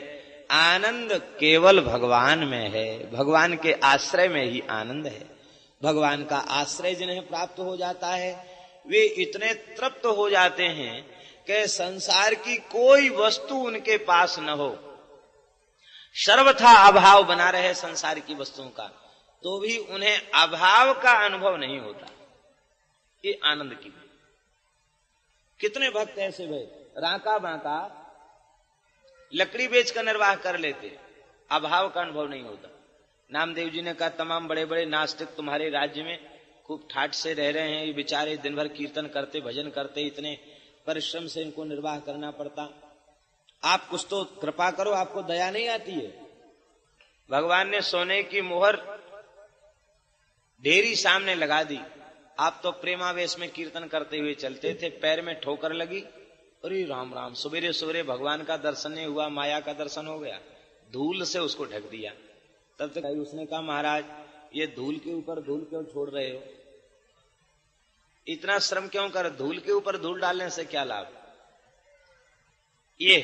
आनंद केवल भगवान में है, भगवान के आश्रय में ही आनंद है। भगवान का आश्रय जिन्हें प्राप्त हो जाता है वे इतने तृप्त हो जाते हैं कि संसार की कोई वस्तु उनके पास न हो, सर्वथा अभाव बना रहे संसार की वस्तुओं का, तो भी उन्हें अभाव का अनुभव नहीं होता। ये आनंद की बात। कितने भक्त ऐसे भाई राका बांका लकड़ी बेचकर निर्वाह कर लेते, अभाव का अनुभव नहीं होता। नामदेव जी ने कहा तमाम बड़े बड़े नास्तिक तुम्हारे राज्य में खूब ठाठ से रह रहे हैं, ये बेचारे दिन भर कीर्तन करते भजन करते, इतने परिश्रम से इनको निर्वाह करना पड़ता, आप कुछ तो कृपा करो, आपको दया नहीं आती है? भगवान ने सोने की मोहर ढेरी सामने लगा दी, आप तो प्रेमावेश में कीर्तन करते हुए चलते थे, पैर में ठोकर लगी, अरे राम राम, सवेरे सवेरे भगवान का दर्शन नहीं हुआ, माया का दर्शन हो गया, धूल से उसको ढक दिया। तब तक उसने कहा महाराज ये धूल के ऊपर धूल क्यों छोड़ रहे हो, इतना श्रम क्यों कर, धूल के ऊपर धूल डालने से क्या लाभ? ये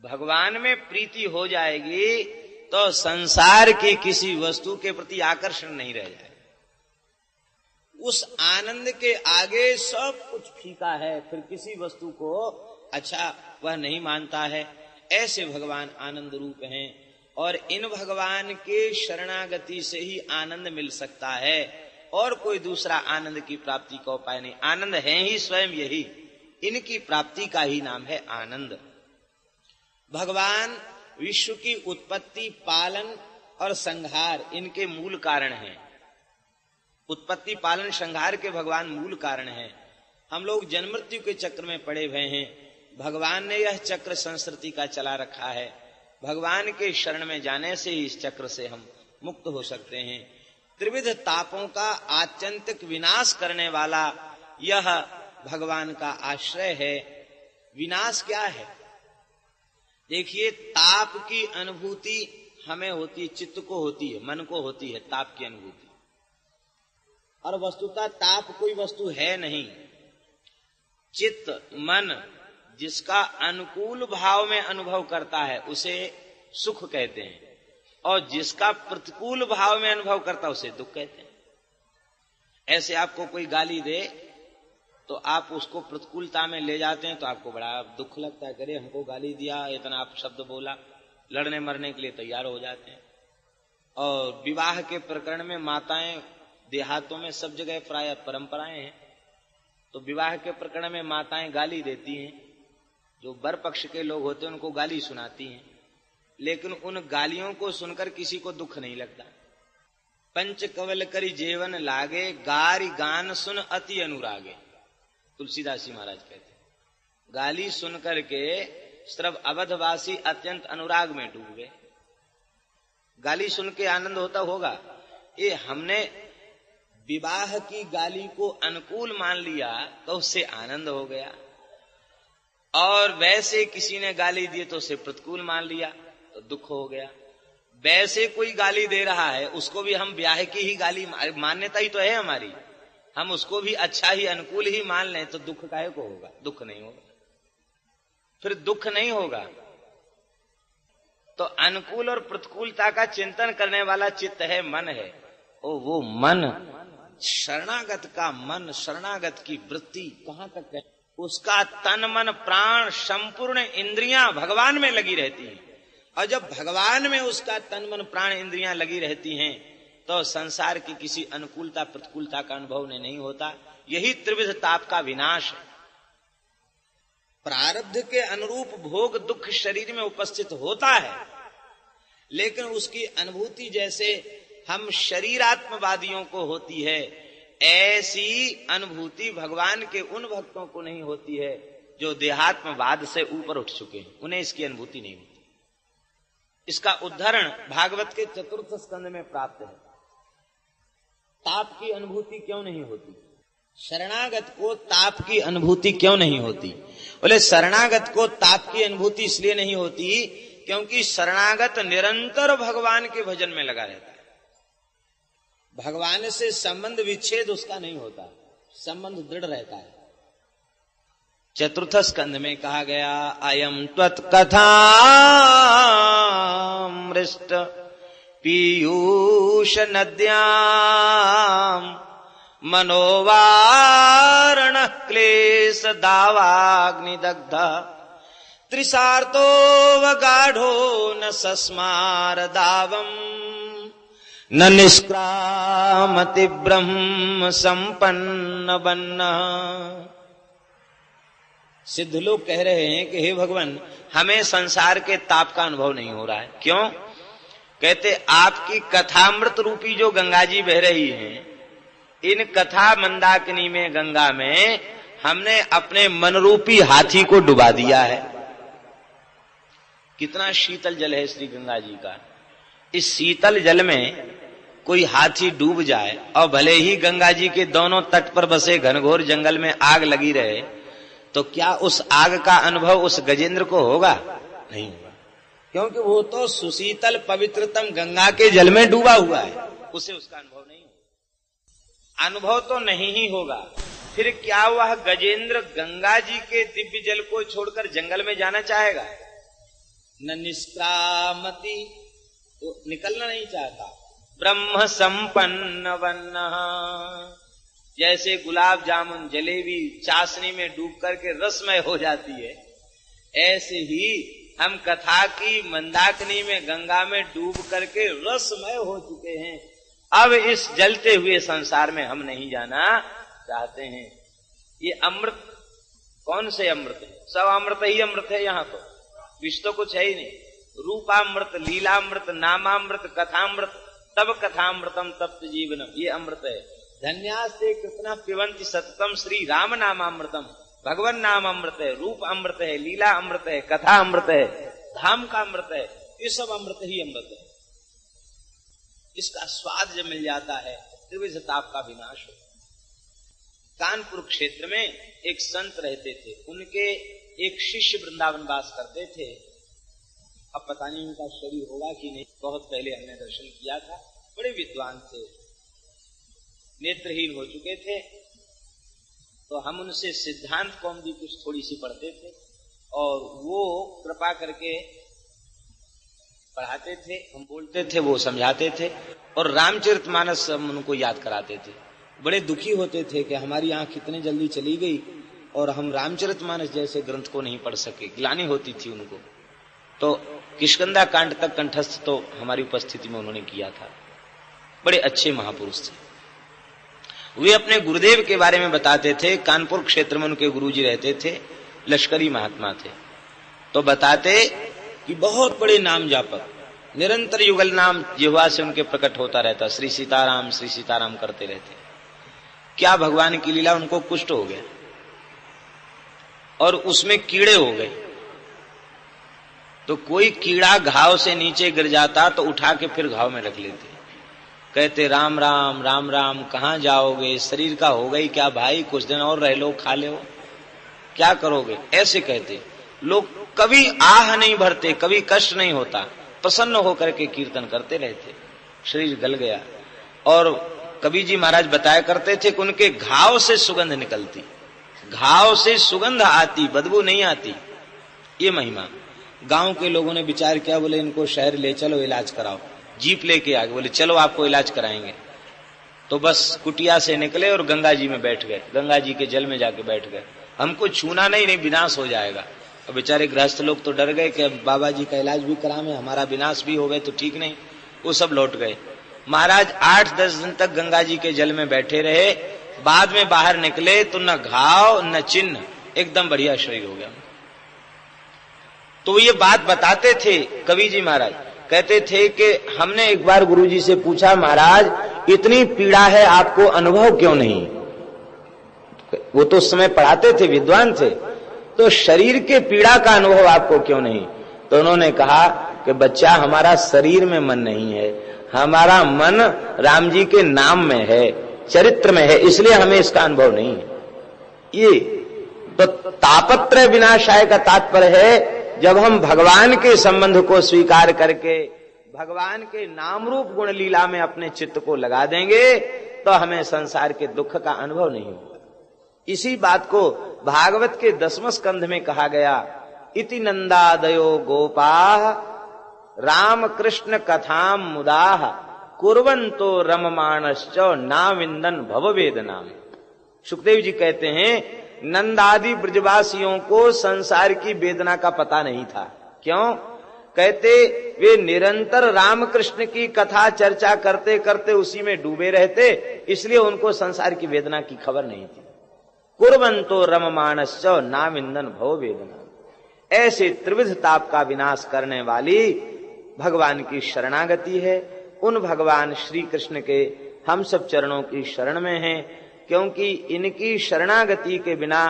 भगवान में प्रीति हो जाएगी तो संसार की किसी वस्तु के प्रति आकर्षण नहीं रह जाए। उस आनंद के आगे सब कुछ फीका है, फिर किसी वस्तु को अच्छा वह नहीं मानता है। ऐसे भगवान आनंद रूप हैं और इन भगवान के शरणागति से ही आनंद मिल सकता है, और कोई दूसरा आनंद की प्राप्ति का उपाय नहीं। आनंद है ही स्वयं यही, इनकी प्राप्ति का ही नाम है आनंद। भगवान विश्व की उत्पत्ति, पालन और संहार इनके मूल कारण हैं। उत्पत्ति, पालन, संहार के भगवान मूल कारण हैं। हम लोग जन्म मृत्यु के चक्र में पड़े हुए हैं, भगवान ने यह चक्र संस्कृति का चला रखा है। भगवान के शरण में जाने से ही इस चक्र से हम मुक्त हो सकते हैं। त्रिविध तापों का आत्यंतिक विनाश करने वाला यह भगवान का आश्रय है। विनाश क्या है? देखिए, ताप की अनुभूति हमें होती है, चित्त को होती है, मन को होती है ताप की अनुभूति, और वस्तुतः ताप कोई वस्तु है नहीं। चित्त, मन जिसका अनुकूल भाव में अनुभव करता है उसे सुख कहते हैं, और जिसका प्रतिकूल भाव में अनुभव करता है उसे दुख कहते हैं। ऐसे आपको कोई गाली दे तो आप उसको प्रतिकूलता में ले जाते हैं तो आपको बड़ा दुख लगता है, करे हमको गाली दिया, इतना आप शब्द बोला, लड़ने मरने के लिए तैयार हो जाते हैं। और विवाह के प्रकरण में माताएं, देहातों में सब जगह प्राय परंपराएं हैं, तो विवाह के प्रकरण में माताएं गाली देती हैं, जो वर पक्ष के लोग होते हैं उनको गाली सुनाती हैं, लेकिन उन गालियों को सुनकर किसी को दुख नहीं लगता। पंच कवल करी जेवन लागे, गारी गान सुन अति अनुरागे, तुलसीदास जी महाराज कहते हैं। गाली सुन करके सर्व अवधवासी अत्यंत अनुराग में डूब गए। गाली सुन के आनंद होता होगा, ये हमने विवाह की गाली को अनुकूल मान लिया तो उससे आनंद हो गया, और वैसे किसी ने गाली दी तो उसे प्रतिकूल मान लिया तो दुख हो गया। वैसे कोई गाली दे रहा है उसको भी हम ब्याह की ही गाली, मान्यता ही तो है हमारी, हम उसको भी अच्छा ही अनुकूल ही मान लें तो दुख काहे को होगा? दुख नहीं होगा, फिर दुख नहीं होगा। तो अनुकूल और प्रतिकूलता का चिंतन करने वाला चित्त है, मन है। वो मन, शरणागत का मन, शरणागत की वृत्ति कहां तक है? उसका तन मन प्राण संपूर्ण इंद्रियां भगवान में लगी रहती हैं। और जब भगवान में उसका तन मन प्राण इंद्रियां लगी रहती हैं तो संसार की किसी अनुकूलता प्रतिकूलता का अनुभव नहीं होता। यही त्रिविध ताप का विनाश है। प्रारब्ध के अनुरूप भोग दुख शरीर में उपस्थित होता है, लेकिन उसकी अनुभूति जैसे हम शरीरात्मवादियों को होती है, ऐसी अनुभूति भगवान के उन भक्तों को नहीं होती है जो देहात्मवाद से ऊपर उठ चुके हैं। उन्हें इसकी अनुभूति नहीं होती। इसका उदाहरण भागवत के 4th स्कंद में प्राप्त है। ताप की अनुभूति क्यों नहीं होती? शरणागत को ताप की अनुभूति क्यों नहीं होती? बोले शरणागत को ताप की अनुभूति इसलिए नहीं होती क्योंकि शरणागत निरंतर भगवान के भजन में लगा रहता है। भगवान से संबंध विच्छेद उसका नहीं होता, संबंध दृढ़ रहता है। 4th स्कंद में कहा गया, अयम त्वत्कथा मृष्ट पीयूष नद्याम मनोवारण क्लेश दावाग्निदग्ध त्रिसार्तो वगाढ़ो न सस्मार दावम न निष्क्रामति ब्रह्म संपन्न बन्न। सिद्ध लोग कह रहे हैं कि हे भगवान, हमें संसार के ताप का अनुभव नहीं हो रहा है। क्यों? कहते आपकी कथामृत रूपी जो गंगा जी बह रही हैं, इन कथा मंदाकिनी में गंगा में हमने अपने मनरूपी हाथी को डुबा दिया है। कितना शीतल जल है श्री गंगा जी का। इस शीतल जल में कोई हाथी डूब जाए और भले ही गंगा जी के दोनों तट पर बसे घनघोर जंगल में आग लगी रहे, तो क्या उस आग का अनुभव उस गजेंद्र को होगा? नहीं होगा, क्योंकि वो तो सुशीतल पवित्रतम गंगा के जल में डूबा हुआ है। उसे उसका अनुभव नहीं होगा। अनुभव तो नहीं ही होगा। फिर क्या वह गजेंद्र गंगा जी के दिव्य जल को छोड़कर जंगल में जाना चाहेगा? न निष्क्रामति, वो निकलना नहीं चाहता। ब्रह्म संपन्न वन्न, जैसे गुलाब जामुन जलेबी चाशनी में डूब करके रसमय हो जाती है, ऐसे ही हम कथा की मंदाकिनी में गंगा में डूब करके रसमय हो चुके हैं। अब इस जलते हुए संसार में हम नहीं जाना चाहते हैं। ये अमृत कौन से अमृत है? सब अमृत ही अमृत है। यहाँ तो विष तो कुछ है ही नहीं। रूपामृत, लीलामृत, नामामृत, कथामृत, तब कथामृतम तप्त जीवनम, ये अमृत है। धन्यास्ते कृतना पिबन्ति सततम श्री राम नामामृतम। भगवान नाम अमृत है, रूप अमृत है, लीला अमृत है, कथा अमृत है, धाम का अमृत है। ये सब अमृत ही अमृत है। इसका स्वाद जब मिल जाता है त्रिविध ताप का विनाश हो। कानपुर क्षेत्र में एक संत रहते थे, उनके एक शिष्य वृंदावन वास करते थे। अब पता नहीं उनका शरीर होगा कि नहीं, बहुत पहले हमने दर्शन किया था। बड़े विद्वान थे, नेत्रहीन हो चुके थे। तो हम उनसे सिद्धांत कौमुदी कुछ थोड़ी सी पढ़ते थे और वो कृपा करके पढ़ाते थे, हम बोलते थे, वो समझाते थे और रामचरितमानस हम उनको याद कराते थे। बड़े दुखी होते थे कि हमारी आंख कितने जल्दी चली गई और हम रामचरितमानस जैसे ग्रंथ को नहीं पढ़ सके। ग्लानि होती थी उनको। तो किष्किंधा कांड तक कंठस्थ तो हमारी उपस्थिति में उन्होंने किया था। बड़े अच्छे महापुरुष थे। वे अपने गुरुदेव के बारे में बताते थे। कानपुर क्षेत्र में उनके गुरुजी रहते थे, लश्करी महात्मा थे। तो बताते कि बहुत बड़े नाम जापक, निरंतर युगल नाम जिह्वा से उनके प्रकट होता रहता, श्री सीताराम करते रहते। क्या भगवान की लीला, उनको कुष्ठ हो गया और उसमें कीड़े हो गए। तो कोई कीड़ा घाव से नीचे गिर जाता तो उठा के फिर घाव में रख लेते। कहते राम राम राम राम, कहां जाओगे, शरीर का हो गई क्या भाई, कुछ दिन और रह लो, खा लो, क्या करोगे, ऐसे कहते। लोग कभी आह नहीं भरते, कभी कष्ट नहीं होता, प्रसन्न होकर के कीर्तन करते रहते। शरीर गल गया। और कबीर जी महाराज बताया करते थे कि उनके घाव से सुगंध निकलती, घाव से सुगंध आती, बदबू नहीं आती। ये महिमा गांव के लोगों ने विचार किया, बोले इनको शहर ले चलो इलाज कराओ। जीप लेके आ गए, बोले चलो आपको इलाज कराएंगे। तो बस कुटिया से निकले और गंगा जी में बैठ गए, गंगा जी के जल में जाके बैठ गए। हमको छूना नहीं विनाश हो जाएगा। अब बेचारे गृहस्थ लोग तो डर गए कि अब बाबा जी का इलाज भी करावे, हमारा विनाश भी हो गए तो ठीक नहीं। वो सब लौट गए। महाराज 8-10 दिन तक गंगा जी के जल में बैठे रहे। बाद में बाहर निकले तो न घाव न चिन्ह, एकदम बढ़िया शरीर हो गया। तो ये बात बताते थे कवि जी महाराज, कहते थे कि हमने एक बार गुरुजी से पूछा, महाराज इतनी पीड़ा है आपको अनुभव क्यों नहीं? वो तो उस समय पढ़ाते थे, विद्वान थे, तो शरीर के पीड़ा का अनुभव आपको क्यों नहीं? तो उन्होंने कहा कि बच्चा हमारा शरीर में मन नहीं है, हमारा मन राम जी के नाम में है, चरित्र में है, इसलिए हमें इसका अनुभव नहीं है। ये तो तापत्रय विनाशाय का तात्पर्य है, जब हम भगवान के संबंध को स्वीकार करके भगवान के नाम रूप गुण लीला में अपने चित्त को लगा देंगे तो हमें संसार के दुख का अनुभव नहीं होगा। इसी बात को भागवत के 10वें स्कंध में कहा गया, इति नंदादयो गोपाः राम कृष्ण कथाम मुदाः कुर्वन्तो रममाणश्च नाविन्दन् भववेदनाम्। सुखदेव जी कहते हैं नंदादि ब्रजवासियों को संसार की वेदना का पता नहीं था। क्यों? कहते वे निरंतर रामकृष्ण की कथा चर्चा करते करते उसी में डूबे रहते, इसलिए उनको संसार की वेदना की खबर नहीं थी। कुर्वन्तो रममाणश्च नाविन्दन् भववेदना। ऐसे त्रिविध ताप का विनाश करने वाली भगवान की शरणागति है। उन भगवान श्री कृष्ण के हम सब चरणों की शरण में हैं, क्योंकि इनकी शरणागति के बिना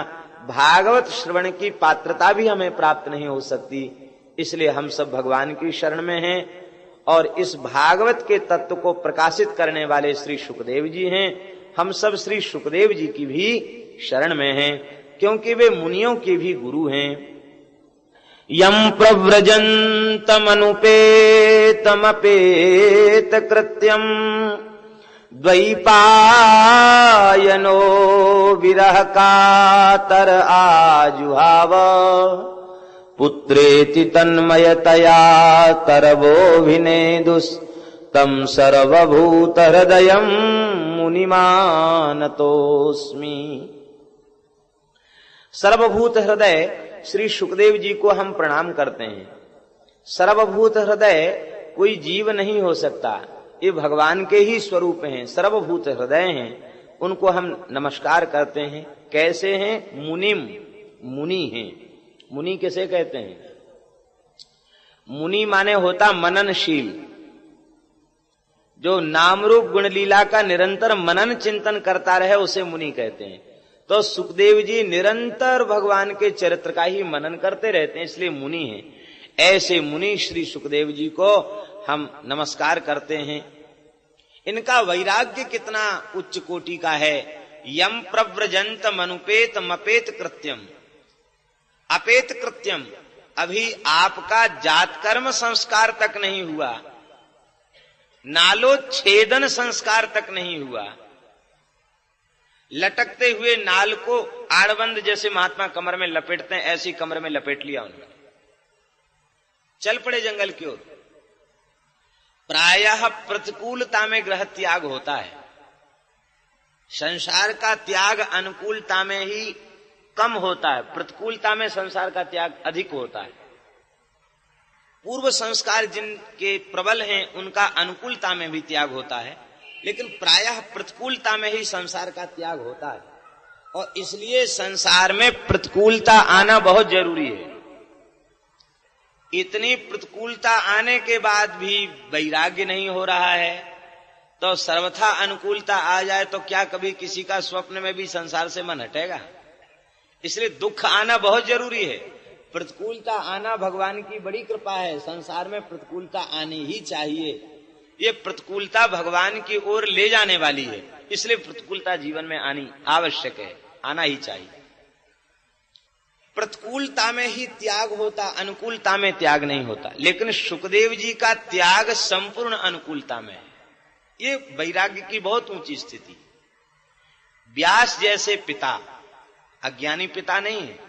भागवत श्रवण की पात्रता भी हमें प्राप्त नहीं हो सकती। इसलिए हम सब भगवान की शरण में हैं और इस भागवत के तत्व को प्रकाशित करने वाले श्री सुखदेव जी हैं। हम सब श्री सुखदेव जी की भी शरण में हैं, क्योंकि वे मुनियों के भी गुरु हैं। यम प्रव्रजन्तमनुपेतमपेत कृत्यम द्वैपायनो विरह कातर आजुहाव पुत्रेति तन्मयतया तरवोभिनेदुस्तम सर्वभूत हृदयम् मुनिमानतोस्मि। सर्वभूत हृदय श्री सुखदेव जी को हम प्रणाम करते हैं। सर्वभूत हृदय कोई जीव नहीं हो सकता, ये भगवान के ही स्वरूप हैं, सर्वभूत हृदय हैं, उनको हम नमस्कार करते हैं। कैसे हैं? मुनिम, मुनि हैं। मुनि किसे कहते हैं? मुनि माने होता मननशील, जो नाम रूप गुण लीला का निरंतर मनन चिंतन करता रहे उसे मुनि कहते हैं। तो सुखदेव जी निरंतर भगवान के चरित्र का ही मनन करते रहते हैं, इसलिए मुनि हैं। ऐसे मुनि श्री सुखदेव जी को हम नमस्कार करते हैं। इनका वैराग्य कितना उच्च कोटि का है। यम प्रव्रजंत मनुपेत मपेत कृत्यम। अपेत कृत्यम, अभी आपका जात कर्म संस्कार तक नहीं हुआ, नालोच्छेदन संस्कार तक नहीं हुआ। लटकते हुए नाल को आड़बंद जैसे महात्मा कमर में लपेटते हैं, ऐसी कमर में लपेट लिया उन्होंने, चल पड़े जंगल की ओर। प्रायः प्रतिकूलता में ग्रह त्याग होता है। संसार का त्याग अनुकूलता में ही कम होता है, प्रतिकूलता में संसार का त्याग अधिक होता है। पूर्व संस्कार जिनके प्रबल हैं उनका अनुकूलता में भी त्याग होता है, लेकिन प्रायः प्रतिकूलता में ही संसार का त्याग होता है। और इसलिए संसार में प्रतिकूलता आना बहुत जरूरी है। इतनी प्रतिकूलता आने के बाद भी वैराग्य नहीं हो रहा है, तो सर्वथा अनुकूलता आ जाए तो क्या कभी किसी का स्वप्न में भी संसार से मन हटेगा? इसलिए दुख आना बहुत जरूरी है। प्रतिकूलता आना भगवान की बड़ी कृपा है, संसार में प्रतिकूलता आनी ही चाहिए। ये प्रतिकूलता भगवान की ओर ले जाने वाली है, इसलिए प्रतिकूलता जीवन में आनी आवश्यक है, आना ही चाहिए। प्रतिकूलता में ही त्याग होता, अनुकूलता में त्याग नहीं होता। लेकिन सुखदेव जी का त्याग संपूर्ण अनुकूलता में है। ये वैराग्य की बहुत ऊंची स्थिति। व्यास जैसे पिता, अज्ञानी पिता नहीं है,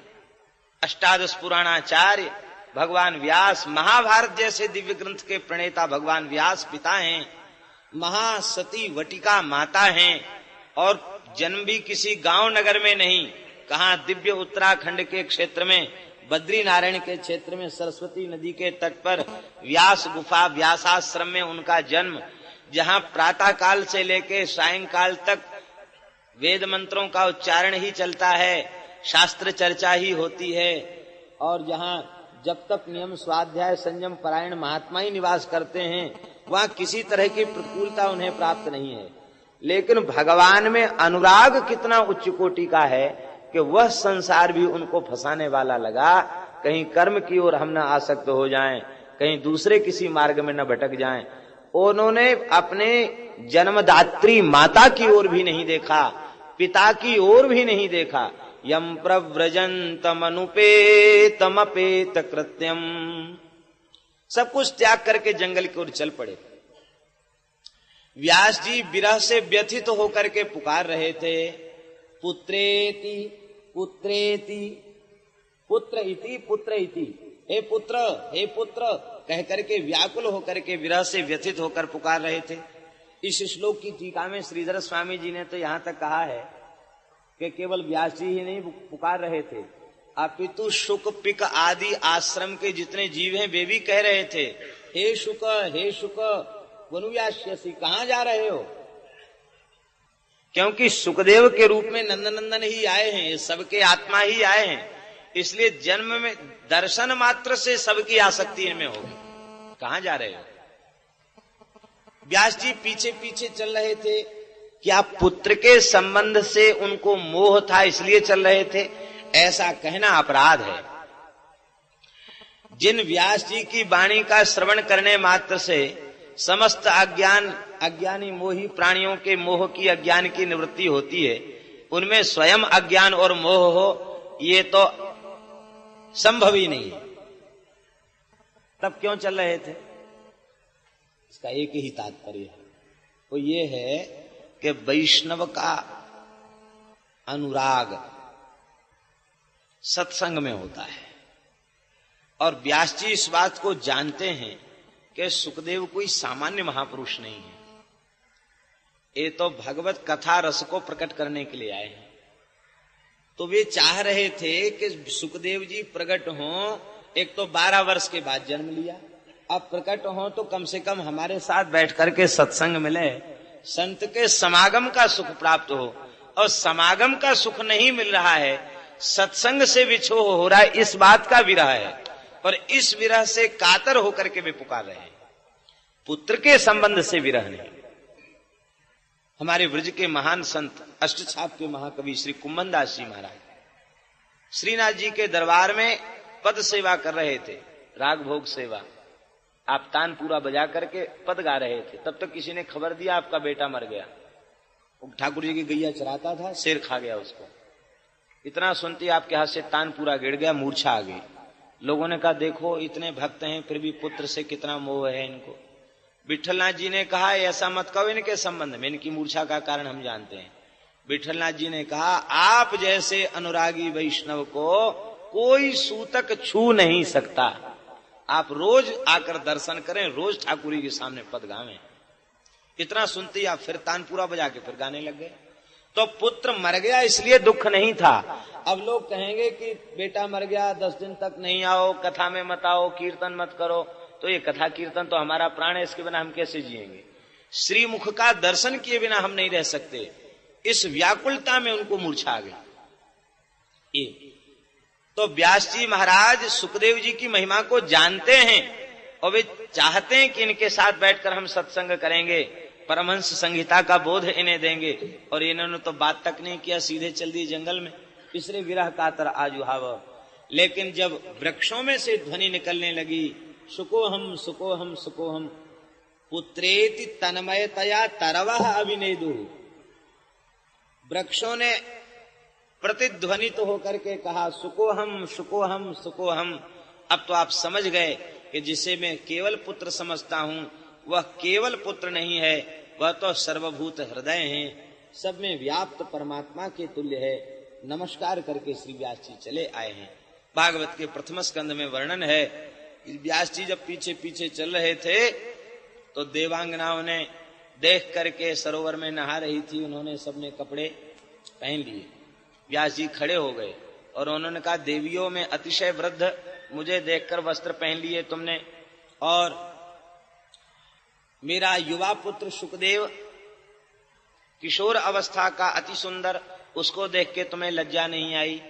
अष्टादश पुराणाचार्य भगवान व्यास, महाभारत जैसे दिव्य ग्रंथ के प्रणेता भगवान व्यास पिता हैं, महासती वटिका माता हैं, और जन्म भी किसी गांव नगर में नहीं, कहां दिव्य उत्तराखंड के क्षेत्र में, बद्री नारायण के क्षेत्र में, सरस्वती नदी के तट पर व्यास गुफा व्यासाश्रम में उनका जन्म, जहां प्रातः काल से लेकर सायंकाल तक वेद मंत्रों का उच्चारण ही चलता है, शास्त्र चर्चा ही होती है, और जहां जब तक नियम स्वाध्याय संयम परायण महात्मा ही निवास करते हैं, वहां किसी तरह की प्रतिकूलता उन्हें प्राप्त नहीं है। लेकिन भगवान में अनुराग कितना उच्च कोटि का है कि वह संसार भी उनको फंसाने वाला लगा, कहीं कर्म की ओर हम न आसक्त हो जाएं, कहीं दूसरे किसी मार्ग में न भटक जाएं। उन्होंने अपने जन्मदात्री माता की ओर भी नहीं देखा, पिता की ओर भी नहीं देखा। यम प्रव्रजन्तमनुपेतमपेत कृत्यम, सब कुछ त्याग करके जंगल की ओर चल पड़े। व्यास जी विरह से व्यथित होकर के पुकार रहे थे, पुत्रेति पुत्रेति, पुत्र इति पुत्र इति, हे पुत्र हे पुत्र कह करके व्याकुल होकर के विरह से व्यथित होकर पुकार रहे थे। इस श्लोक की टीका में श्रीधर स्वामी जी ने तो यहां तक कहा है कि केवल व्यास जी ही नहीं पुकार रहे थे, अपितु शुक पिक आदि आश्रम के जितने जीव हैं वे भी कह रहे थे, हे शुक वनुव्यास्यसि, कहां जा रहे हो? क्योंकि सुखदेव के रूप में नंदनंदन ही आए हैं, सबके आत्मा ही आए हैं, इसलिए जन्म में दर्शन मात्र से सबकी आसक्ति इनमें होगी। कहां जा रहे हो? व्यास जी पीछे पीछे चल रहे थे। क्या पुत्र के संबंध से उनको मोह था इसलिए चल रहे थे? ऐसा कहना अपराध है। जिन व्यास जी की वाणी का श्रवण करने मात्र से समस्त अज्ञानी मोही प्राणियों के मोह की अज्ञान की निवृत्ति होती है, उनमें स्वयं अज्ञान और मोह हो ये तो संभव ही नहीं है। तब क्यों चल रहे थे? इसका एक ही तात्पर्य है, वो ये है कि वैष्णव का अनुराग सत्संग में होता है, और व्यास जी इस बात को जानते हैं कि सुखदेव कोई सामान्य महापुरुष नहीं है, ये तो भगवत कथा रस को प्रकट करने के लिए आए हैं। तो वे चाह रहे थे कि सुखदेव जी प्रकट हों। एक तो 12 वर्ष के बाद जन्म लिया, अब प्रकट हों तो कम से कम हमारे साथ बैठ करके सत्संग मिले, संत के समागम का सुख प्राप्त हो। और समागम का सुख नहीं मिल रहा है, सत्संग से विछोह हो रहा है, इस बात का विरह है, और इस विरह से कातर होकर के वे पुकार रहे हैं। पुत्र के संबंध से विरह नहीं। हमारे ब्रज के महान संत अष्टछाप के महाकवि श्री कुंभनदास जी महाराज श्रीनाथ जी के दरबार में पद सेवा कर रहे थे, राग भोग सेवा। आप तान पूरा बजा करके पद गा रहे थे, तब तक किसी ने खबर दिया आपका बेटा मर गया। ठाकुर जी की गैया चराता था, शेर खा गया उसको। इतना सुनती आपके हाथ से तान पूरा गिर गया, मूर्छा आ गई। लोगों ने कहा देखो इतने भक्त हैं फिर भी पुत्र से कितना मोह है इनको। विठलनाथ जी ने कहा ऐसा मत कहो इनके संबंध में, इनकी मूर्छा का कारण हम जानते हैं। विठलनाथ जी ने कहा आप जैसे अनुरागी वैष्णव को कोई सूतक छू नहीं सकता। आप रोज आकर दर्शन करें, रोज ठाकुरी के सामने पद गावें। इतना सुनते ही आप फिर तानपुरा बजा के फिर गाने लग गए। तो पुत्र मर गया इसलिए दुख नहीं था। अब लोग कहेंगे कि बेटा मर गया 10 दिन तक नहीं आओ, कथा में मत आओ, कीर्तन मत करो, तो ये कथा कीर्तन तो हमारा प्राण है, इसके बिना हम कैसे जिएंगे? श्रीमुख का दर्शन किए बिना हम नहीं रह सकते। इस व्याकुलता में उनको मूर्छा आ गई। तो व्यास जी महाराज सुखदेव जी की महिमा को जानते हैं और वे चाहते हैं कि इनके साथ बैठकर हम सत्संग करेंगे, परमहंस संहिता का बोध इन्हें देंगे, और इन्होंने तो बात तक नहीं किया, सीधे चल दिए जंगल में। इसलिए विरह कातर आजुहाव। लेकिन जब वृक्षों में से ध्वनि निकलने लगी, सुकोहम सुकोहम सुकोहम पुत्रेति तन्मयतया तरवः अभिनेदु, वृक्षों ने प्रतिध्वनित तो होकर के कहा सुकोहम सुकोहम सुकोहम। अब तो आप समझ गए कि जिसे मैं केवल पुत्र समझता हूं वह केवल पुत्र नहीं है, वह तो सर्वभूत हृदय है, सब में व्याप्त परमात्मा के तुल्य है। नमस्कार करके श्री व्यास जी चले आए हैं। भागवत के प्रथम स्कंद में वर्णन है। व्यास जी जब पीछे पीछे चल रहे थे तो देवांगनाओं ने देख करके सरोवर में नहा रही थी, उन्होंने सबने कपड़े पहन लिए। व्यास जी खड़े हो गए और उन्होंने कहा, देवियों में अतिशय वृद्ध मुझे देखकर वस्त्र पहन लिए तुमने, और मेरा युवा पुत्र सुखदेव किशोर अवस्था का अति सुंदर, उसको देख के तुम्हें लज्जा नहीं आई।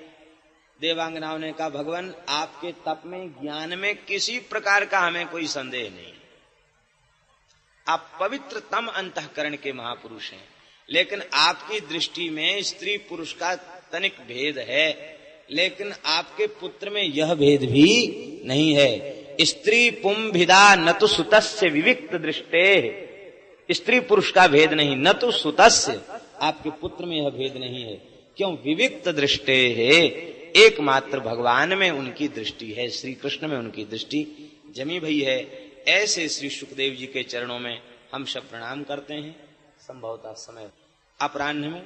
देवांगनाओं ने कहा, भगवान आपके तप में ज्ञान में किसी प्रकार का हमें कोई संदेह नहीं, आप पवित्रतम अंतःकरण के महापुरुष हैं, लेकिन आपकी दृष्टि में स्त्री पुरुष का तनिक भेद है, लेकिन आपके पुत्र में यह भेद भी नहीं है। स्त्री पुंभिदा न तो सुतस्य विविक्त दृष्टे, स्त्री पुरुष का भेद नहीं, न तो सुतस्य, आपके पुत्र में यह भेद नहीं है। क्यों? विविक्त दृष्टे है, एकमात्र भगवान में उनकी दृष्टि है, श्री कृष्ण में उनकी दृष्टि जमी भई है। ऐसे श्री सुखदेव जी के चरणों में हम सब प्रणाम करते हैं। संभवतः समय अपराह्न में